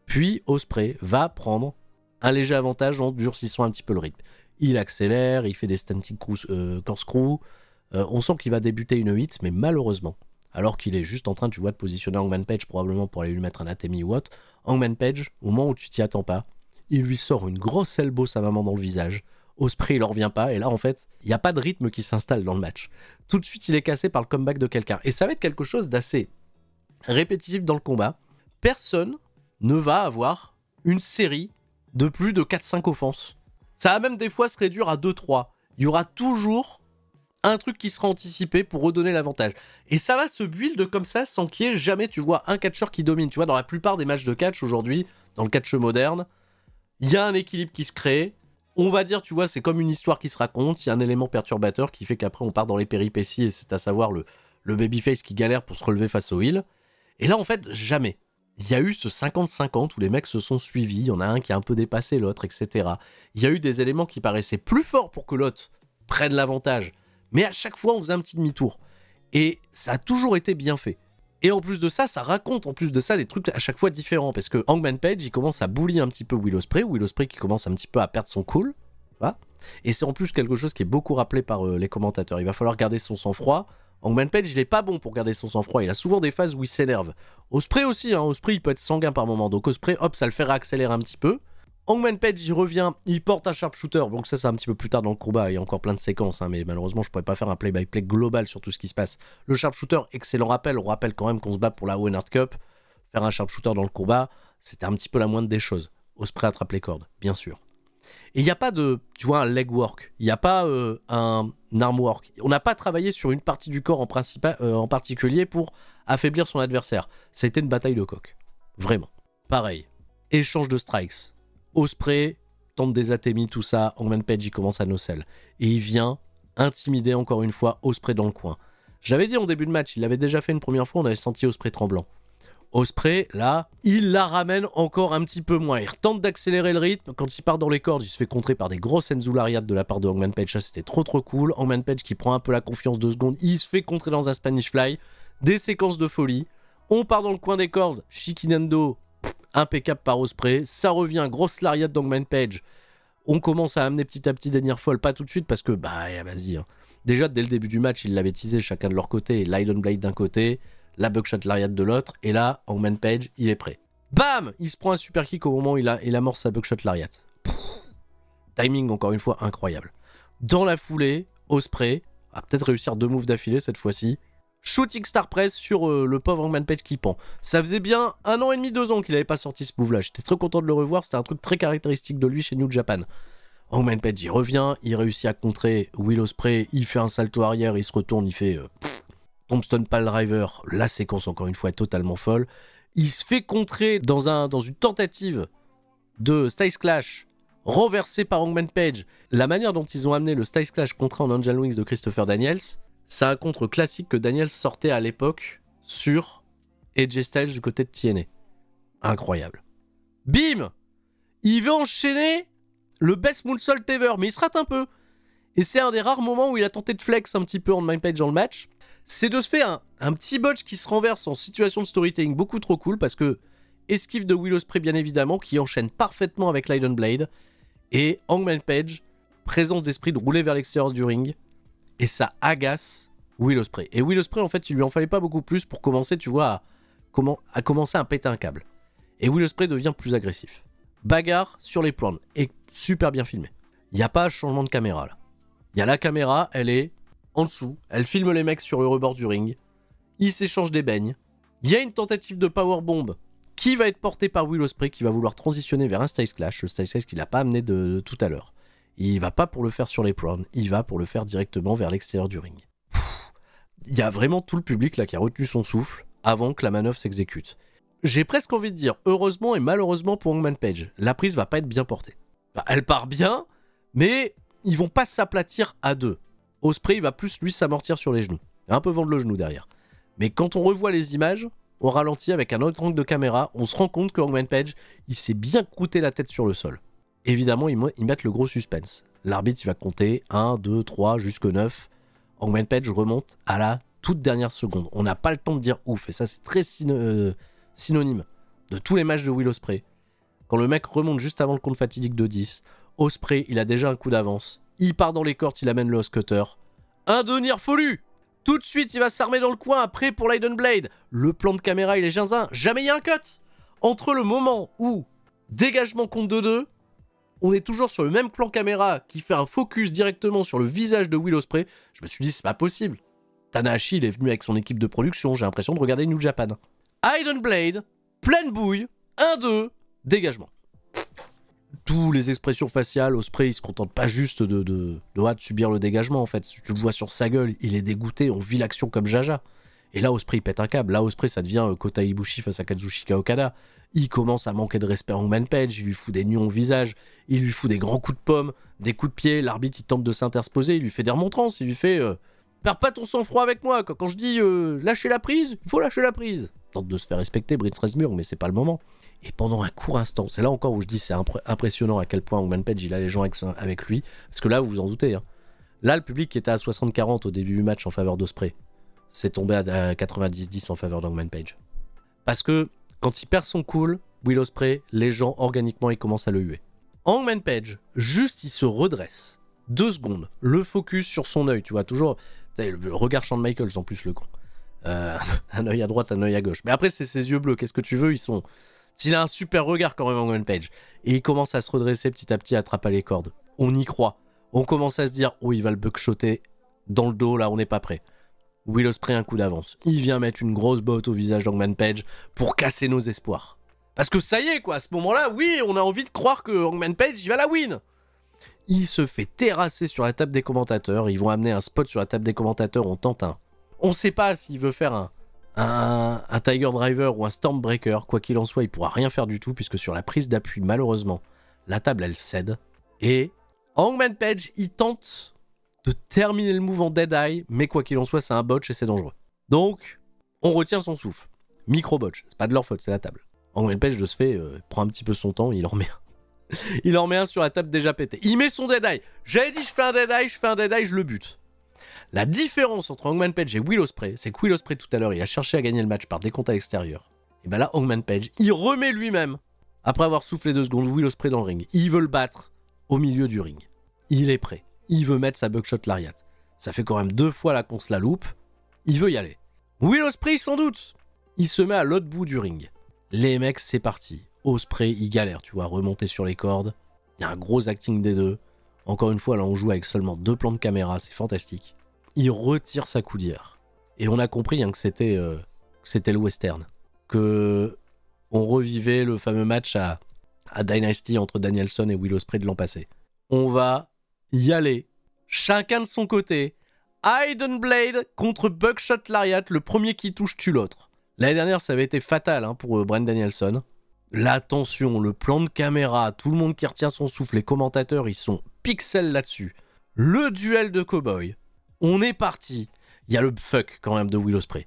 Puis Ospreay va prendre un léger avantage en durcissant un petit peu le rythme. Il accélère, il fait des standing corkscrew. On sent qu'il va débuter une 8, mais malheureusement, alors qu'il est juste en train, tu vois, de positionner Hangman Page probablement pour aller lui mettre un Atemi ou autre, Hangman Page, au moment où tu t'y attends pas, il lui sort une grosse elbow savamment dans le visage. Ospreay, il en revient pas, et là, en fait, il n'y a pas de rythme qui s'installe dans le match. Tout de suite, il est cassé par le comeback de quelqu'un. Et ça va être quelque chose d'assez répétitif dans le combat. Personne ne va avoir une série de plus de 4-5 offenses. Ça va même des fois se réduire à 2-3. Il y aura toujours un truc qui sera anticipé pour redonner l'avantage. Et ça va se build comme ça sans qu'il y ait jamais, tu vois, un catcheur qui domine. Tu vois, dans la plupart des matchs de catch aujourd'hui, dans le catch moderne, il y a un équilibre qui se crée. On va dire, tu vois, c'est comme une histoire qui se raconte. Il y a un élément perturbateur qui fait qu'après on part dans les péripéties et c'est à savoir le babyface qui galère pour se relever face au heel. Et là, en fait, jamais. Il y a eu ce 50-50 où les mecs se sont suivis. Il y en a un qui a un peu dépassé l'autre, etc. Il y a eu des éléments qui paraissaient plus forts pour que l'autre prenne l'avantage. Mais à chaque fois, on faisait un petit demi-tour. Et ça a toujours été bien fait. Et en plus de ça, ça raconte en plus de ça des trucs à chaque fois différents. Parce que Hangman Page, il commence à bully un petit peu Will Ospreay. Will Ospreay qui commence un petit peu à perdre son cool. Voilà. Et c'est en plus quelque chose qui est beaucoup rappelé par les commentateurs. Il va falloir garder son sang-froid. Hangman Page, il est pas bon pour garder son sang-froid. Il a souvent des phases où il s'énerve. Ospreay aussi, hein. Ospreay, il peut être sanguin par moment. Donc Ospreay, hop, ça le fait réaccélérer un petit peu. Hangman Page, il revient, il porte un sharpshooter. Donc ça, c'est un petit peu plus tard dans le combat. Il y a encore plein de séquences, hein, mais malheureusement, je pourrais pas faire un play-by-play global sur tout ce qui se passe. Le sharpshooter, excellent rappel. On rappelle quand même qu'on se bat pour la Owen Hart Cup. Faire un sharpshooter dans le combat, c'était un petit peu la moindre des choses. Ospreay attrape les cordes, bien sûr. Et il n'y a pas de, tu vois, un leg work. Il n'y a pas un arm work. On n'a pas travaillé sur une partie du corps en particulier pour affaiblir son adversaire. Ça a été une bataille de coq. Vraiment. Pareil. Échange de strikes. Ospreay tente des atémies, tout ça. Hangman Page, il commence à nocelle. Et il vient intimider encore une fois Ospreay dans le coin. J'avais dit en début de match, il l'avait déjà fait une première fois, on avait senti Ospreay tremblant. Ospreay, là, il la ramène encore un petit peu moins. Il tente d'accélérer le rythme. Quand il part dans les cordes, il se fait contrer par des grosses Enzu Lariat de la part de Hangman Page. Ça, c'était trop cool. Hangman Page qui prend un peu la confiance 2 secondes. Il se fait contrer dans un Spanish Fly. Des séquences de folie. On part dans le coin des cordes. Shikinendo, impeccable par Ospreay. Ça revient, grosse Lariat d'Hangman Page. On commence à amener petit à petit des near fall. Pas tout de suite parce que, bah, vas-y. Hein. Déjà, dès le début du match, ils l'avaient teasé chacun de leur côté. L'Iron Blade d'un côté, la Buckshot Lariat de l'autre, et là, Hangman Page, il est prêt. Bam! Il se prend un super kick au moment où il amorce sa Buckshot Lariat. Timing, encore une fois, incroyable. Dans la foulée, Ospreay va peut-être réussir 2 moves d'affilée cette fois-ci. Shooting Star Press sur le pauvre Hangman Page qui pend. Ça faisait bien 1 an et demi, 2 ans qu'il n'avait pas sorti ce move-là. J'étais très content de le revoir, c'était un truc très caractéristique de lui chez New Japan. Hangman Page, il revient, il réussit à contrer Will Ospreay, il fait un salto arrière, il se retourne, il fait... Tombstone Pile Driver, la séquence encore une fois est totalement folle. Il se fait contrer dans une tentative de Styles Clash renversé par Hangman Page. La manière dont ils ont amené le Styles Clash contrat en Angel Wings de Christopher Daniels, c'est un contre classique que Daniels sortait à l'époque sur AJ Styles du côté de TNA. Incroyable. Bim! Il veut enchaîner le best moonsault ever, mais il se rate un peu. Et c'est un des rares moments où il a tenté de flex un petit peu Hangman Page dans le match. C'est de se faire un petit botch qui se renverse en situation de storytelling beaucoup trop cool parce que esquive de Will Ospreay bien évidemment qui enchaîne parfaitement avec l'Iron Blade et Hangman Page, présence d'esprit de rouler vers l'extérieur du ring et ça agace Will Ospreay. Et Will Ospreay en fait il lui en fallait pas beaucoup plus pour commencer tu vois à commencer à péter un câble. Et Will Ospreay devient plus agressif. Bagarre sur les plans et super bien filmé. Il n'y a pas de changement de caméra là. Il y a la caméra, elle est en dessous, elle filme les mecs sur le rebord du ring, ils s'échangent des beignes, il y a une tentative de powerbomb qui va être portée par Will Ospreay qui va vouloir transitionner vers un Styles Clash, le Styles Clash qu'il n'a pas amené de tout à l'heure. Il va pas pour le faire sur les prons, il va pour le faire directement vers l'extérieur du ring. Il y a vraiment tout le public là qui a retenu son souffle avant que la manœuvre s'exécute. J'ai presque envie de dire heureusement et malheureusement pour Hangman Page, la prise va pas être bien portée. Enfin, elle part bien, mais ils vont pas s'aplatir à deux. Ospreay va plus lui s'amortir sur les genoux. Un peu vendre le genou derrière. Mais quand on revoit les images, on ralentit avec un autre angle de caméra, on se rend compte que Hangman Page, il s'est bien croûté la tête sur le sol. Évidemment, ils mettent le gros suspense. L'arbitre, il va compter 1, 2, 3, jusque 9. Hangman Page remonte à la toute dernière seconde. On n'a pas le temps de dire ouf, et ça c'est très synonyme de tous les matchs de Will Ospreay. Quand le mec remonte juste avant le compte fatidique de 10, Ospreay, il a déjà un coup d'avance. Il part dans les cordes, il amène le Hoss Cutter. Un de Near Follu. Tout de suite, il va s'armer dans le coin, après pour l'Hidden Blade. Le plan de caméra, il est ginzin. Jamais il y a un cut. Entre le moment où dégagement compte 2-2, on est toujours sur le même plan caméra qui fait un focus directement sur le visage de Will Ospreay. Je me suis dit, c'est pas possible. Tanahashi, il est venu avec son équipe de production. J'ai l'impression de regarder New Japan. Hidden Blade, pleine bouille, 1-2, dégagement. Tous les expressions faciales, Ospreay il se contente pas juste de subir le dégagement en fait. Tu le vois sur sa gueule, il est dégoûté, on vit l'action comme Jaja. Et là Ospreay il pète un câble, là Ospreay ça devient Kota Ibushi face à Kazuchika Okada. Il commence à manquer de respect à Hangman Page, il lui fout des nions au visage, il lui fout des grands coups de pomme, des coups de pied, l'arbitre il tente de s'interposer, il lui fait des remontrances, il lui fait perds pas ton sang-froid avec moi, quand je dis lâcher la prise, il faut lâcher la prise. Tente de se faire respecter Britt Strasburg, mais c'est pas le moment. Et pendant un court instant, c'est là encore où je dis c'est impressionnant à quel point Hangman Page il a les gens avec lui, parce que là vous vous en doutez, hein. Là le public qui était à 60-40 au début du match en faveur d'Ospreay, c'est tombé à 90-10 en faveur d'Hangman Page. Parce que quand il perd son cool, Will Ospreay, les gens organiquement ils commencent à le huer. Hangman Page, juste il se redresse, 2 secondes, le focus sur son œil, tu vois, toujours, le regard Shawn Michaels en plus le con. Un œil à droite, un œil à gauche. Mais après c'est ses yeux bleus, qu'est-ce que tu veux, ils sont... Il a un super regard quand même, Hangman Page. Et il commence à se redresser petit à petit, à attraper les cordes. On y croit. On commence à se dire, oh, il va le buckshotter dans le dos, là, on n'est pas prêt. Will Ospreay un coup d'avance. Il vient mettre une grosse botte au visage d'Hangman Page pour casser nos espoirs. Parce que ça y est, quoi, à ce moment-là, oui, on a envie de croire que Hangman Page, il va la win. Il se fait terrasser sur la table des commentateurs. Ils vont amener un spot sur la table des commentateurs, on tente un. On sait pas s'il veut faire un Tiger Driver ou un Stormbreaker, quoi qu'il en soit, il pourra rien faire du tout, puisque sur la prise d'appui, malheureusement, la table, elle cède. Et Hangman Page, il tente de terminer le move en Dead Eye, mais quoi qu'il en soit, c'est un botch et c'est dangereux. Donc, on retient son souffle. Micro-botch, c'est pas de leur faute, c'est la table. Hangman Page, de ce fait, prend un petit peu son temps, il en remet un. Il en remet un sur la table déjà pété. Il met son Dead Eye. J'avais dit, je fais un Dead Eye, je le bute. La différence entre Hangman Page et Will Ospreay, c'est que Will Ospreay tout à l'heure, il a cherché à gagner le match par décompte à l'extérieur. Et ben là, Hangman Page, il remet lui-même, après avoir soufflé 2 secondes, Will Ospreay dans le ring. Il veut le battre au milieu du ring. Il est prêt. Il veut mettre sa buckshot lariat. Ça fait quand même 2 fois là qu'on se la loupe. Il veut y aller. Will Ospreay, sans doute. Il se met à l'autre bout du ring. Les mecs, c'est parti. Ospreay, il galère, tu vois, remonter sur les cordes. Il y a un gros acting des deux. Encore une fois, là, on joue avec seulement 2 plans de caméra, c'est fantastique. Il retire sa coudière. Et on a compris hein, que c'était le western. Que on revivait le fameux match à Dynasty entre Danielson et Will Ospreay de l'an passé. On va y aller. Chacun de son côté. Hidden Blade contre Buckshot Lariat. Le premier qui touche tue l'autre. L'année dernière, ça avait été fatal hein, pour Bryan Danielson. La tension, le plan de caméra, tout le monde qui retient son souffle, les commentateurs, ils sont pixels là-dessus. Le duel de cow-boy. On est parti. Il y a le fuck quand même de Will Ospreay.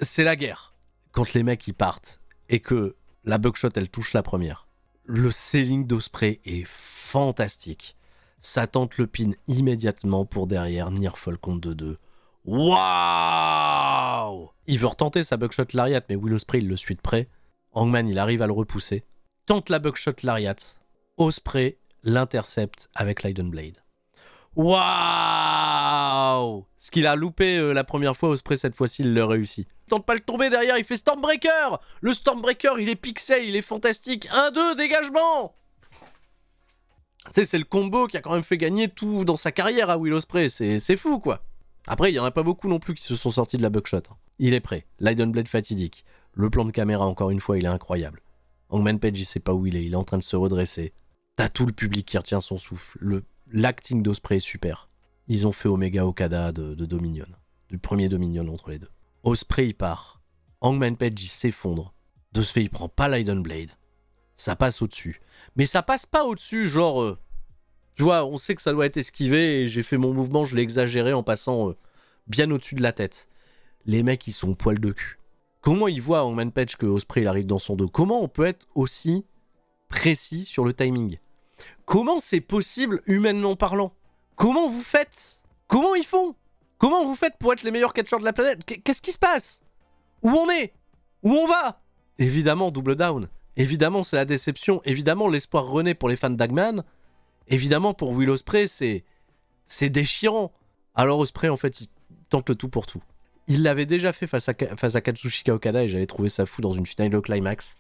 C'est la guerre. Quand les mecs ils partent et que la buckshot elle touche la première. Le selling d'Ospreay est fantastique. Ça tente le pin immédiatement pour derrière Nearfall contre 2-2. Waouh! Il veut retenter sa buckshot lariat mais Will Ospreay il le suit de près. Hangman il arrive à le repousser. Tente la buckshot lariat. Ospreay l'intercepte avec l'Hidden Blade. Waouh! Ce qu'il a loupé la première fois, Ospreay cette fois-ci il le réussit. Il tente pas le tomber derrière, il fait Stormbreaker! Le Stormbreaker il est pixel, il est fantastique. 1-2, dégagement! Tu sais, c'est le combo qui a quand même fait gagner tout dans sa carrière à Will Ospreay, c'est fou quoi. Après, il y en a pas beaucoup non plus qui se sont sortis de la buckshot. Il est prêt, l'Hidden Blade fatidique. Le plan de caméra, encore une fois, il est incroyable. Hangman Page, il sait pas où il est en train de se redresser. T'as tout le public qui retient son souffle. L'acting d'Ospreay est super. Ils ont fait Omega Okada de Dominion. Du premier Dominion entre les deux. Ospreay, il part. Hangman Page, il s'effondre. De ce fait, il prend pas l'Hidden Blade. Ça passe au-dessus. Mais ça passe pas au-dessus, genre... tu vois, on sait que ça doit être esquivé et j'ai fait mon mouvement, je l'ai exagéré en passant bien au-dessus de la tête. Les mecs, ils sont poil de cul. Comment ils voient Hangman Page que Ospreay il arrive dans son dos? Comment on peut être aussi précis sur le timing? Comment c'est possible, humainement parlant? Comment vous faites? Comment ils font? Comment vous faites pour être les meilleurs catcheurs de la planète? Qu'est-ce qui se passe? Où on est? Où on va? Évidemment, double down. Évidemment, c'est la déception. Évidemment, l'espoir renaît pour les fans d'Hangman. Évidemment, pour Will Ospreay, c'est déchirant. Alors Ospreay, en fait, il tente le tout pour tout. Il l'avait déjà fait face à Kazuchika Okada et j'avais trouvé ça fou dans une finale de Climax.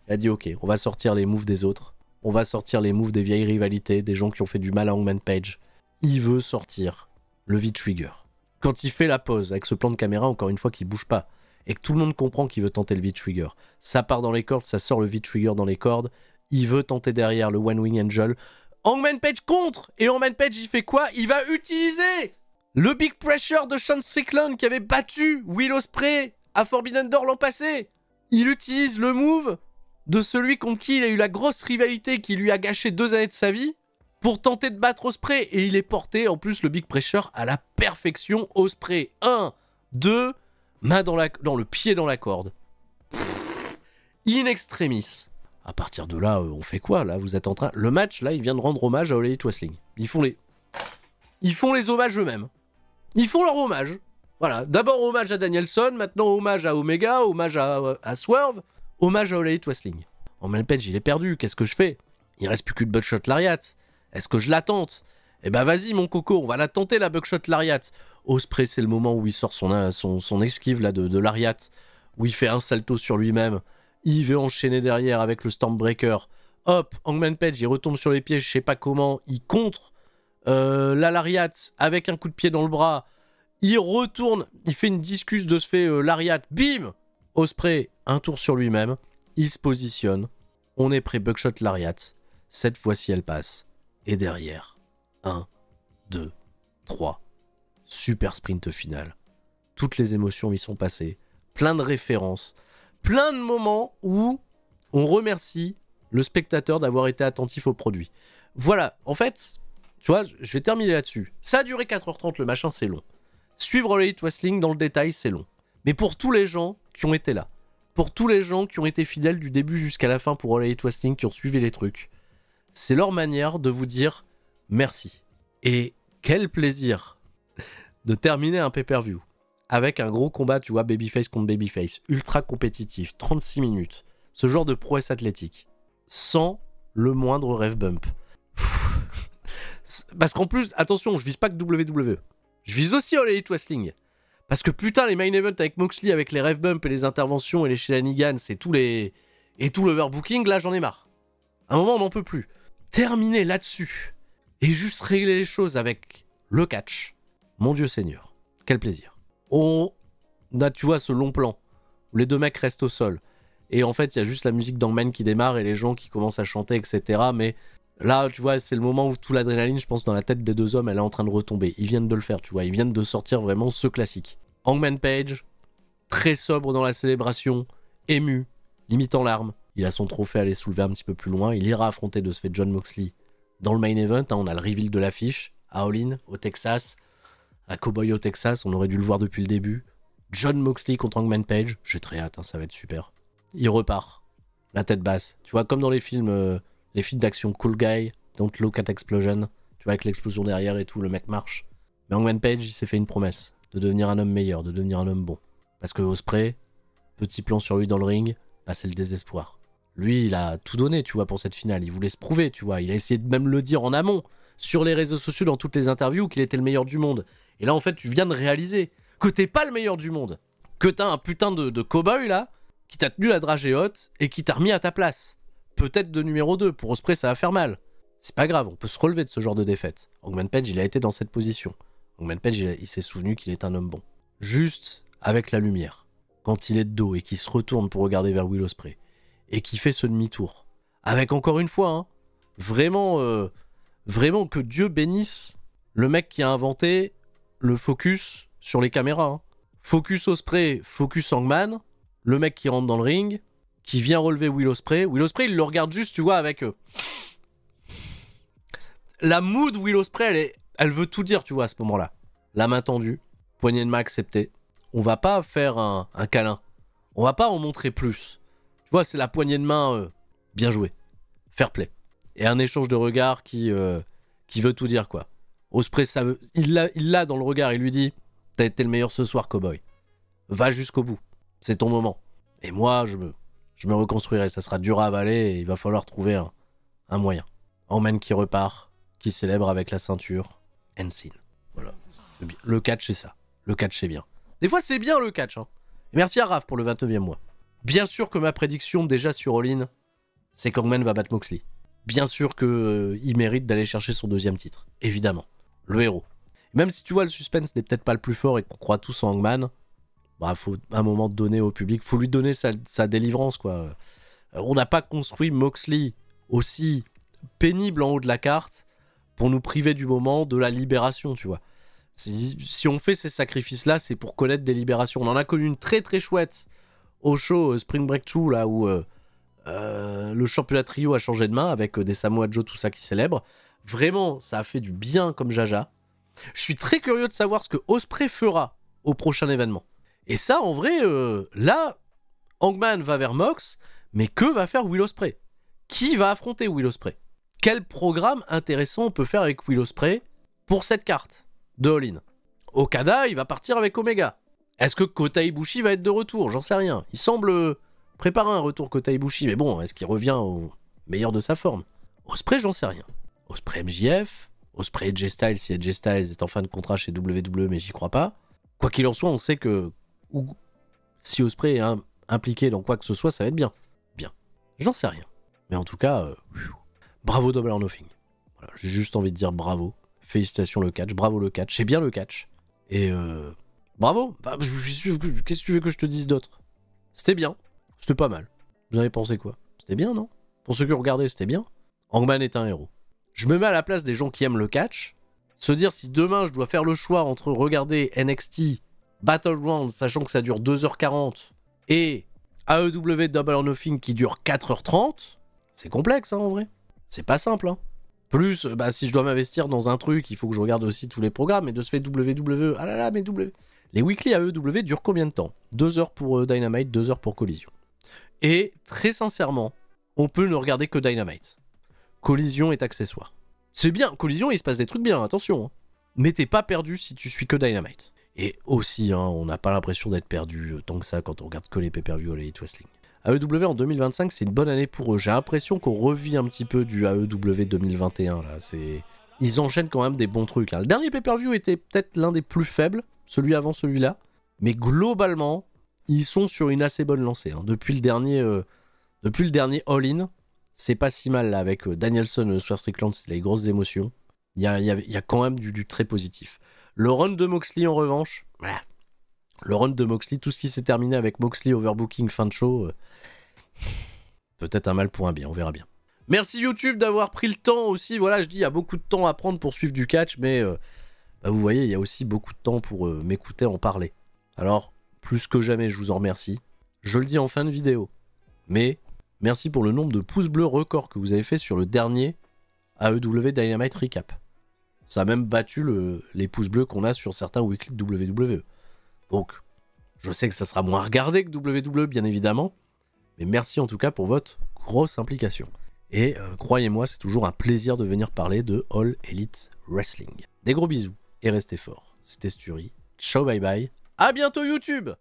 Il a dit ok, on va sortir les moves des autres. On va sortir les moves des vieilles rivalités, des gens qui ont fait du mal à Hangman Page. Il veut sortir le V-Trigger. Quand il fait la pause avec ce plan de caméra, encore une fois, qui bouge pas, et que tout le monde comprend qu'il veut tenter le V-Trigger, ça part dans les cordes, ça sort le V-Trigger dans les cordes, il veut tenter derrière le One Wing Angel. Hangman Page contre! Et Hangman Page, il fait quoi? Il va utiliser le Big Pressure de Sean Strickland qui avait battu Will Ospreay à Forbidden Door l'an passé. Il utilise le move de celui contre qui il a eu la grosse rivalité qui lui a gâché 2 années de sa vie pour tenter de battre Ospreay. Et il est porté, en plus, le Big Pressure à la perfection. Ospreay, 1, 2, main dans le pied dans la corde. In extremis. À partir de là, on fait quoi, là? Vous êtes en train... Le match, là, il vient de rendre hommage à All Elite Wrestling. Ils font les hommages eux-mêmes. Ils font leur hommage. Voilà. D'abord, hommage à Danielson. Maintenant, hommage à Omega. Hommage à Swerve. Hommage à All Elite Wrestling. Hangman Page, il est perdu. Qu'est-ce que je fais? Il reste plus qu'une Buckshot Lariat. Est-ce que je la tente? Eh ben, vas-y, mon coco. On va la tenter, la Buckshot Lariat. Ospreay, c'est le moment où il sort son esquive là, de Lariat. Où il fait un salto sur lui-même. Il veut enchaîner derrière avec le Stormbreaker. Hop, Hangman Page, il retombe sur les pieds, je sais pas comment. Il contre la Lariat avec un coup de pied dans le bras. Il retourne, il fait une discus de ce fait Lariat. Bim! Ospreay, un tour sur lui-même. Il se positionne. On est prêt, Buckshot Lariat. Cette fois-ci, elle passe. Et derrière, 1, 2, 3. Super sprint final. Toutes les émotions y sont passées. Plein de références. Plein de moments où on remercie le spectateur d'avoir été attentif au produit. Voilà, en fait, tu vois, je vais terminer là-dessus. Ça a duré 4h30, le machin, c'est long. Suivre All Elite Wrestling dans le détail, c'est long. Mais pour tous les gens qui ont été là, pour tous les gens qui ont été fidèles du début jusqu'à la fin pour All Elite Wrestling, qui ont suivi les trucs, c'est leur manière de vous dire merci. Et quel plaisir de terminer un pay-per-view avec un gros combat, tu vois, babyface contre babyface, ultra compétitif, 36 minutes, ce genre de prouesse athlétique, sans le moindre rêve bump. Parce qu'en plus, attention, je vise pas que WWE, je vise aussi All Elite Wrestling. Parce que putain, les main events avec Moxley, avec les rêve bumps et les interventions et les shenanigans et tout l'overbooking, là j'en ai marre. À un moment, on n'en peut plus. Terminer là-dessus et juste régler les choses avec le catch, mon Dieu Seigneur, quel plaisir. On a, tu vois, ce long plan où les deux mecs restent au sol. Et en fait, il y a juste la musique d'Hangman qui démarre et les gens qui commencent à chanter, etc. Mais là, tu vois, c'est le moment où tout l'adrénaline, je pense, dans la tête des deux hommes, elle est en train de retomber. Ils viennent de le faire, tu vois. Ils viennent de sortir vraiment ce classique. Hangman Page, très sobre dans la célébration, ému, limite en larmes. Il a son trophée à aller soulever un petit peu plus loin. Il ira affronter de ce fait John Moxley dans le main event. On a le reveal de l'affiche à All In, au Texas. À Cowboy au Texas, on aurait dû le voir depuis le début. John Moxley contre Hangman Page, j'ai très hâte, hein, ça va être super. Il repart, la tête basse. Tu vois, comme dans les films d'action Cool Guy, Don't Look at Explosion, tu vois, avec l'explosion derrière et tout, le mec marche. Mais Hangman Page, il s'est fait une promesse, de devenir un homme meilleur, de devenir un homme bon. Parce que Ospreay, petit plan sur lui dans le ring, bah c'est le désespoir. Lui, il a tout donné, tu vois, pour cette finale. Il voulait se prouver, tu vois. Il a essayé de même le dire en amont, sur les réseaux sociaux, dans toutes les interviews, qu'il était le meilleur du monde. Et là, en fait, tu viens de réaliser que t'es pas le meilleur du monde. Que t'as un putain de cow-boy, là, qui t'a tenu la dragée haute et qui t'a remis à ta place. Peut-être de numéro 2. Pour Ospreay, ça va faire mal. C'est pas grave, on peut se relever de ce genre de défaite. Hangman Page, il a été dans cette position. Hangman Page, il s'est souvenu qu'il est un homme bon. Juste avec la lumière. Quand il est de dos et qu'il se retourne pour regarder vers Will Ospreay. Et qu'il fait ce demi-tour. Avec, encore une fois, hein, vraiment que Dieu bénisse le mec qui a inventé le focus sur les caméras. Hein. Focus Ospreay, focus Hangman. Le mec qui rentre dans le ring, qui vient relever Will Ospreay. Will Ospreay, il le regarde juste, tu vois, avec... La mood Will Ospreay, elle veut tout dire, tu vois, à ce moment-là. La main tendue, poignée de main acceptée. On va pas faire un câlin. On va pas en montrer plus. Tu vois, c'est la poignée de main, bien joué. Fair play. Et un échange de regards qui veut tout dire, quoi. Ospreay, il l'a dans le regard, il lui dit « T'as été le meilleur ce soir, cowboy. Va jusqu'au bout. C'est ton moment. Et moi, je me reconstruirai. Ça sera dur à avaler et il va falloir trouver un moyen. » Hangman qui repart, qui célèbre avec la ceinture. End scene. Voilà. Le catch, c'est ça. Le catch, c'est bien. Des fois, c'est bien le catch. Hein. Et merci à Raph pour le 29e mois. Bien sûr que ma prédiction, déjà sur All-In, c'est qu'Hangman va battre Moxley. Bien sûr qu'il mérite d'aller chercher son 2e titre. Évidemment. Le héros. Même si tu vois, le suspense n'est peut-être pas le plus fort et qu'on croit tous en Hangman, bah, faut à un moment donné au public, faut lui donner sa délivrance, quoi. On n'a pas construit Moxley aussi pénible en haut de la carte pour nous priver du moment de la libération, tu vois. Si on fait ces sacrifices-là, c'est pour connaître des libérations. On en a connu une très très chouette au show Spring Breakthrough, là où le championnat trio a changé de main avec des Samoa Joe, tout ça qui célèbre. Vraiment, ça a fait du bien comme jaja. Je suis très curieux de savoir ce que Ospreay fera au prochain événement. Et ça, en vrai, là, Hangman va vers Mox, mais que va faire Will Ospreay? Qui va affronter Will Ospreay? Quel programme intéressant on peut faire avec Will Ospreay pour cette carte de All-In? Okada, il va partir avec Omega. Est-ce que Kota Ibushi va être de retour? J'en sais rien. Il semble préparer un retour Kota Ibushi, mais bon, est-ce qu'il revient au meilleur de sa forme? Ospreay, j'en sais rien. Ospreay MJF, Ospreay AJ Styles, si AJ Styles est en fin de contrat chez WWE, mais j'y crois pas. Quoi qu'il en soit, on sait que si Ospreay est impliqué dans quoi que ce soit, ça va être bien. Bien. J'en sais rien. Mais en tout cas, bravo Double or Nothing. Voilà, j'ai juste envie de dire bravo. Félicitations le catch, bravo le catch. C'est bien le catch. Et bravo. Bah, qu'est-ce que tu veux que je te dise d'autre? C'était bien. C'était pas mal. Vous en avez pensé quoi? C'était bien, non? Pour ceux qui ont regardé, c'était bien. Hangman est un héros. Je me mets à la place des gens qui aiment le catch. Se dire si demain je dois faire le choix entre regarder NXT Battleground, sachant que ça dure 2h40, et AEW Double or Nothing qui dure 4h30, c'est complexe hein, en vrai. C'est pas simple. Hein. Plus, bah, si je dois m'investir dans un truc, il faut que je regarde aussi tous les programmes, et de ce fait WWE, ah là là, mais W. Les weekly AEW durent combien de temps? 2 heures pour Dynamite, 2 heures pour Collision. Et très sincèrement, on peut ne regarder que Dynamite. Collision est accessoire. C'est bien, Collision, il se passe des trucs bien, attention. Hein. Mais t'es pas perdu si tu suis que Dynamite. Et aussi, hein, on n'a pas l'impression d'être perdu tant que ça quand on regarde que les pay-per-view All Elite Wrestling. AEW en 2025, c'est une bonne année pour eux. J'ai l'impression qu'on revit un petit peu du AEW 2021. Là. Ils enchaînent quand même des bons trucs. Hein. Le dernier pay-per-view était peut-être l'un des plus faibles, celui avant celui-là. Mais globalement, ils sont sur une assez bonne lancée. Hein. Depuis le dernier All-In, c'est pas si mal là, avec Danielson, Swerve Strickland, c'est les grosses émotions. Il y a quand même du très positif. Le run de Moxley en revanche, le run de Moxley, tout ce qui s'est terminé avec Moxley overbooking fin de show, peut-être un mal pour un bien, on verra bien. Merci YouTube d'avoir pris le temps aussi, voilà je dis il y a beaucoup de temps à prendre pour suivre du catch, mais bah, vous voyez il y a aussi beaucoup de temps pour m'écouter en parler. Alors plus que jamais je vous en remercie, je le dis en fin de vidéo, mais merci pour le nombre de pouces bleus record que vous avez fait sur le dernier AEW Dynamite Recap. Ça a même battu les pouces bleus qu'on a sur certains weekly de WWE. Donc, je sais que ça sera moins regardé que WWE, bien évidemment. Mais merci en tout cas pour votre grosse implication. Et croyez-moi, c'est toujours un plaisir de venir parler de All Elite Wrestling. Des gros bisous et restez forts. C'était Sturi. Ciao, bye bye. À bientôt YouTube!